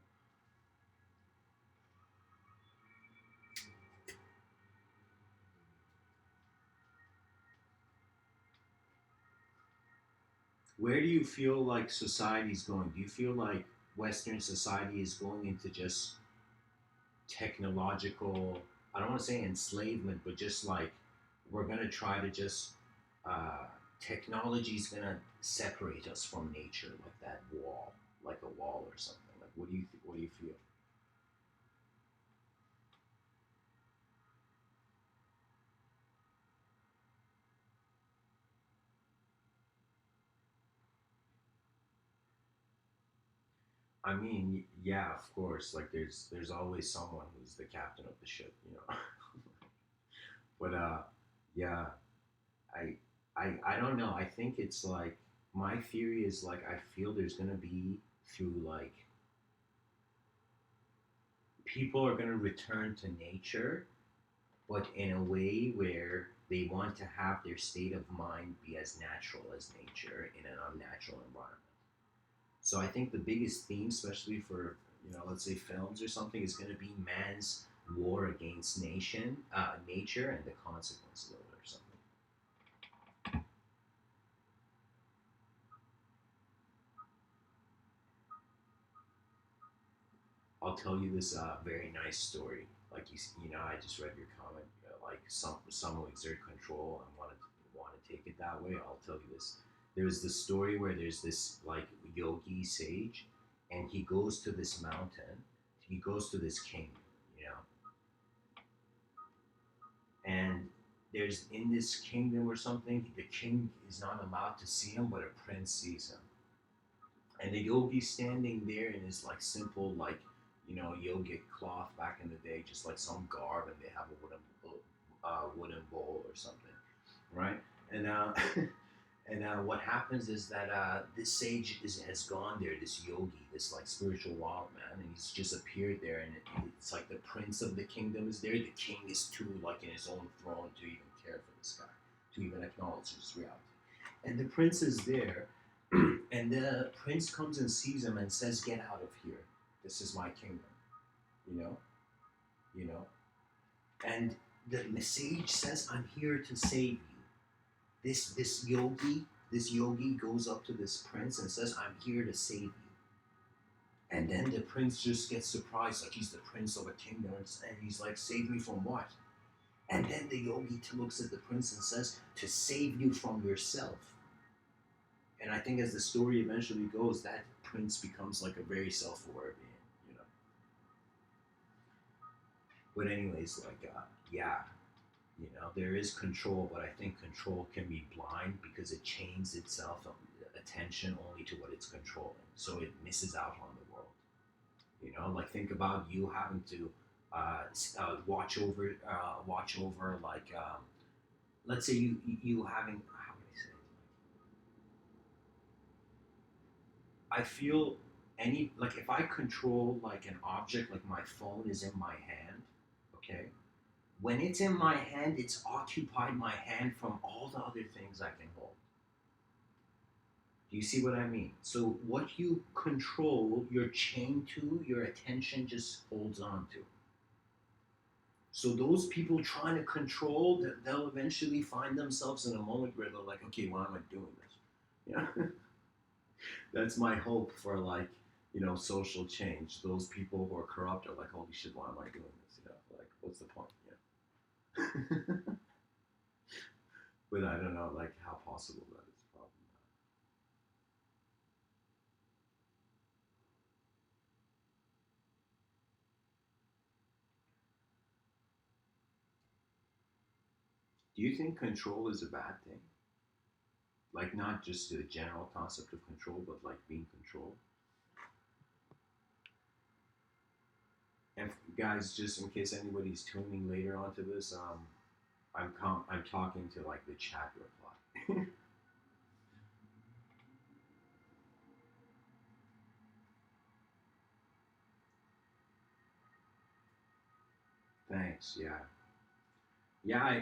where do you feel like society's going? Do you feel like Western society is going into just technological? I don't want to say enslavement, but just like we're gonna try to just uh, technology's gonna separate us from nature, like that wall, like a wall or something. Like, what do you feel? I mean, yeah, of course. Like, there's always someone who's the captain of the ship, you know. But yeah, I I don't know. I think it's like my theory is like I feel there's gonna be through like people are gonna return to nature, but in a way where they want to have their state of mind be as natural as nature in an unnatural environment. So I think the biggest theme, especially for let's say films or something, is going to be man's war against nature, and the consequences of it or something. I'll tell you this very nice story. Like I just read your comment. Like some who exert control and want to take it that way. I'll tell you this. There's this story where there's this like yogi sage, and he goes to this mountain. He goes to this king, you know, and there's in this kingdom or something. The king is not allowed to see him, but a prince sees him, and the yogi's standing there in his like simple like yogic cloth back in the day, just like some garb, and they have a wooden bowl or something, right? And and what happens is that this sage has gone there, this yogi, this like spiritual wild man, and he's just appeared there, and it's like the prince of the kingdom is there. The king is too like in his own throne to even care for this guy, to even acknowledge his reality. And the prince is there, and the prince comes and sees him and says, "Get out of here. This is my kingdom." You know, you know. And the message says, "I'm here to save you." This yogi goes up to this prince and says, "I'm here to save you." And then the prince just gets surprised, like he's the prince of a kingdom, and he's like, "Save me from what?" And then the yogi looks at the prince and says, "To save you from yourself." And I think as the story eventually goes, that prince becomes like a very self-aware being. But anyways, like, yeah, there is control, but I think control can be blind because it chains itself attention only to what it's controlling, so it misses out on the world. Like think about you having to watch over like let's say you having how would I say it? I feel any like if I control like an object, like my phone is in my hand, okay? When it's in my hand, it's occupied my hand from all the other things I can hold. Do you see what I mean? So what you control, you're chained to, your attention just holds on to. So those people trying to control, they'll eventually find themselves in a moment where they're like, okay, why am I doing this? That's my hope for like, social change. Those people who are corrupt are like, holy shit, why am I doing this? Like, what's the point? But I don't know, like, how possible that is. Probably not. Do you think control is a bad thing? Like, not just the general concept of control, but like being controlled? And guys, just in case anybody's tuning later onto this, I'm talking to like the chat reply. Thanks. Yeah. Yeah.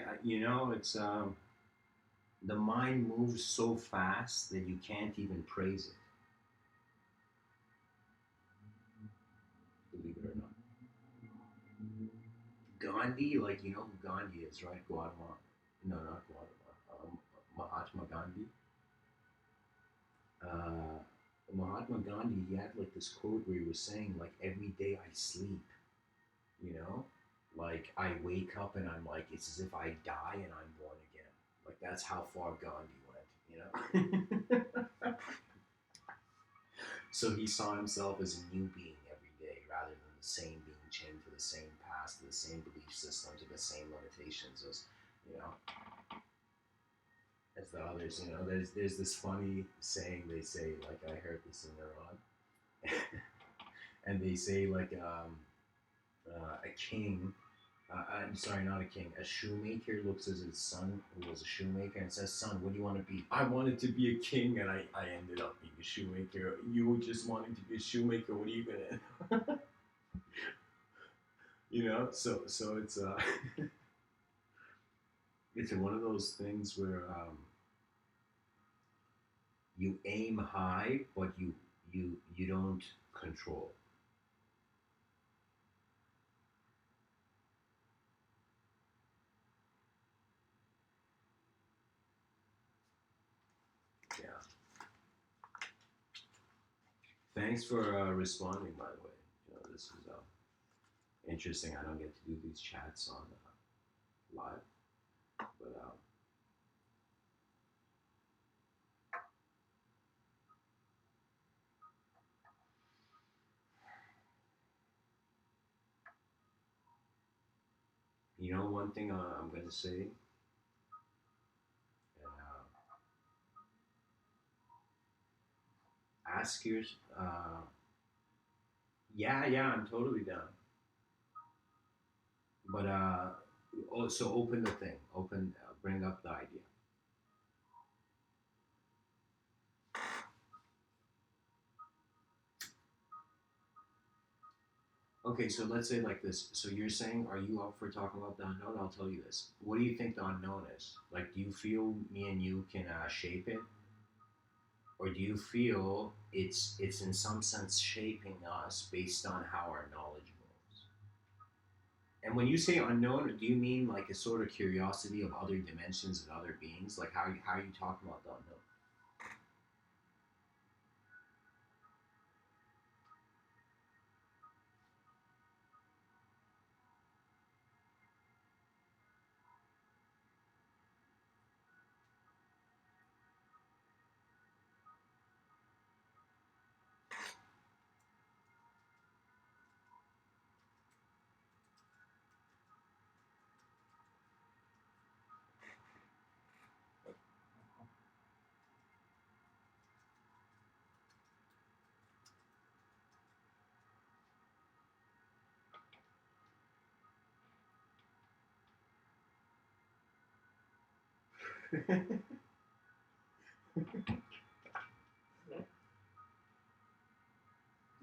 It's the mind moves so fast that you can't even praise it. Believe it or not. Gandhi, like you know who Gandhi is, right? Guatemala. No, not Guatemala. Mahatma Gandhi. Uh, Mahatma Gandhi, he had like this quote where he was saying like every day I sleep, you know, like I wake up and I'm like it's as if I die and I'm born again. Like that's how far Gandhi went. So he saw himself as a new being every day rather than the same being chained to the same past, to the same belief system, to the same limitations as you know as the others. There's this funny saying they say, like I heard this in Iran, and they say like a king. I'm sorry, not a king. A shoemaker looks at his son, who was a shoemaker, and says, "Son, what do you want to be?" I wanted to be a king, and I ended up being a shoemaker. You just wanted to be a shoemaker. What are you gonna? So it's one of those things where you aim high, but you don't control. Yeah. Thanks for responding, by the way. This is interesting. I don't get to do these chats on live, but one thing I'm gonna say, ask your, uh, yeah, yeah, I'm totally down. But also open the thing, bring up the idea. Okay, so let's say like this. So you're saying, are you up for talking about the unknown? I'll tell you this. What do you think the unknown is? Like, do you feel me and you can shape it, or do you feel it's in some sense shaping us based on how our knowledge moves? And when you say unknown, do you mean like a sort of curiosity of other dimensions and other beings? Like how are you talking about the unknown?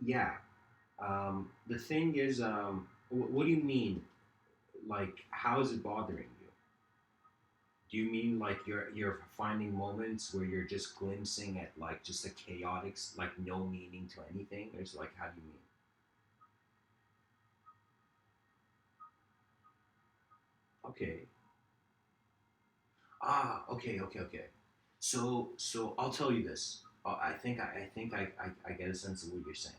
Yeah. The thing is, what do you mean? Like, how is it bothering you? Do you mean like you're finding moments where you're just glimpsing at like just a chaotic, like no meaning to anything? Or it's like, how do you mean? Okay. Ah, okay, okay, okay. So I'll tell you this. I get a sense of what you're saying.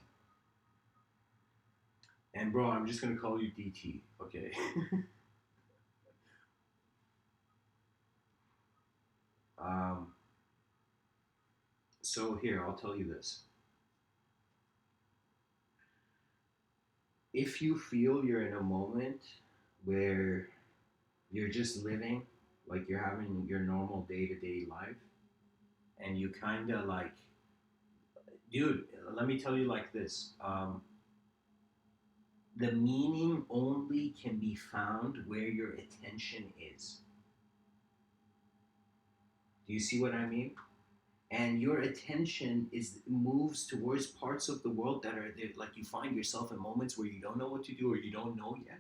And bro, I'm just gonna call you DT. Okay. um. So here, I'll tell you this. If you feel you're in a moment where you're just living, like you're having your normal day to day life, and you kind of like, dude, let me tell you like this. The meaning only can be found where your attention is. Do you see what I mean? And your attention is moves towards parts of the world that are there, like you find yourself in moments where you don't know what to do or you don't know yet,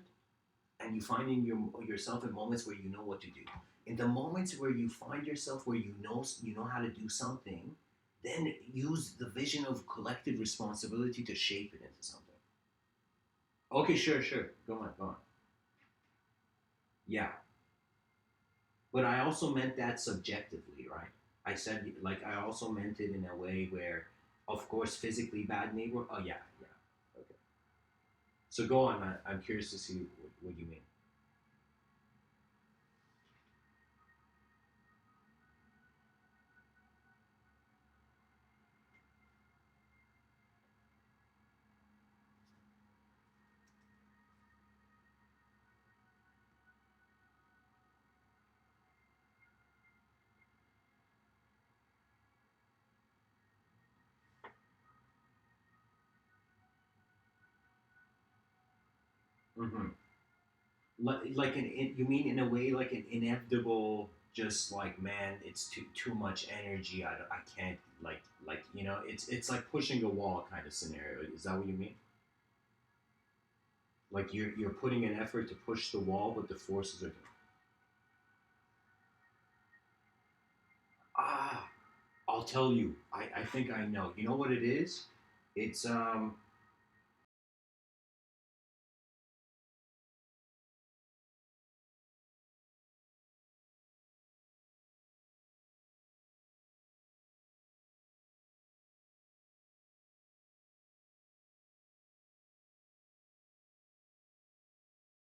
and you find yourself in moments where you know what to do. In the moments where you find yourself where you know how to do something, then use the vision of collective responsibility to shape it into something. Okay, sure, sure. Go on, go on. Yeah, but I also meant that subjectively, right? I said like I also meant it in a way where, of course, physically bad neighbor. Oh yeah, yeah. Okay. So go on. I'm curious to see what you mean. Mm-hmm. Like you mean in a way like an inevitable, just like man, it's too much energy. I can't like it's like pushing a wall kind of scenario. Is that what you mean? Like you're putting an effort to push the wall, but the forces are ah. I'll tell you. I think I know. You know what it is? It's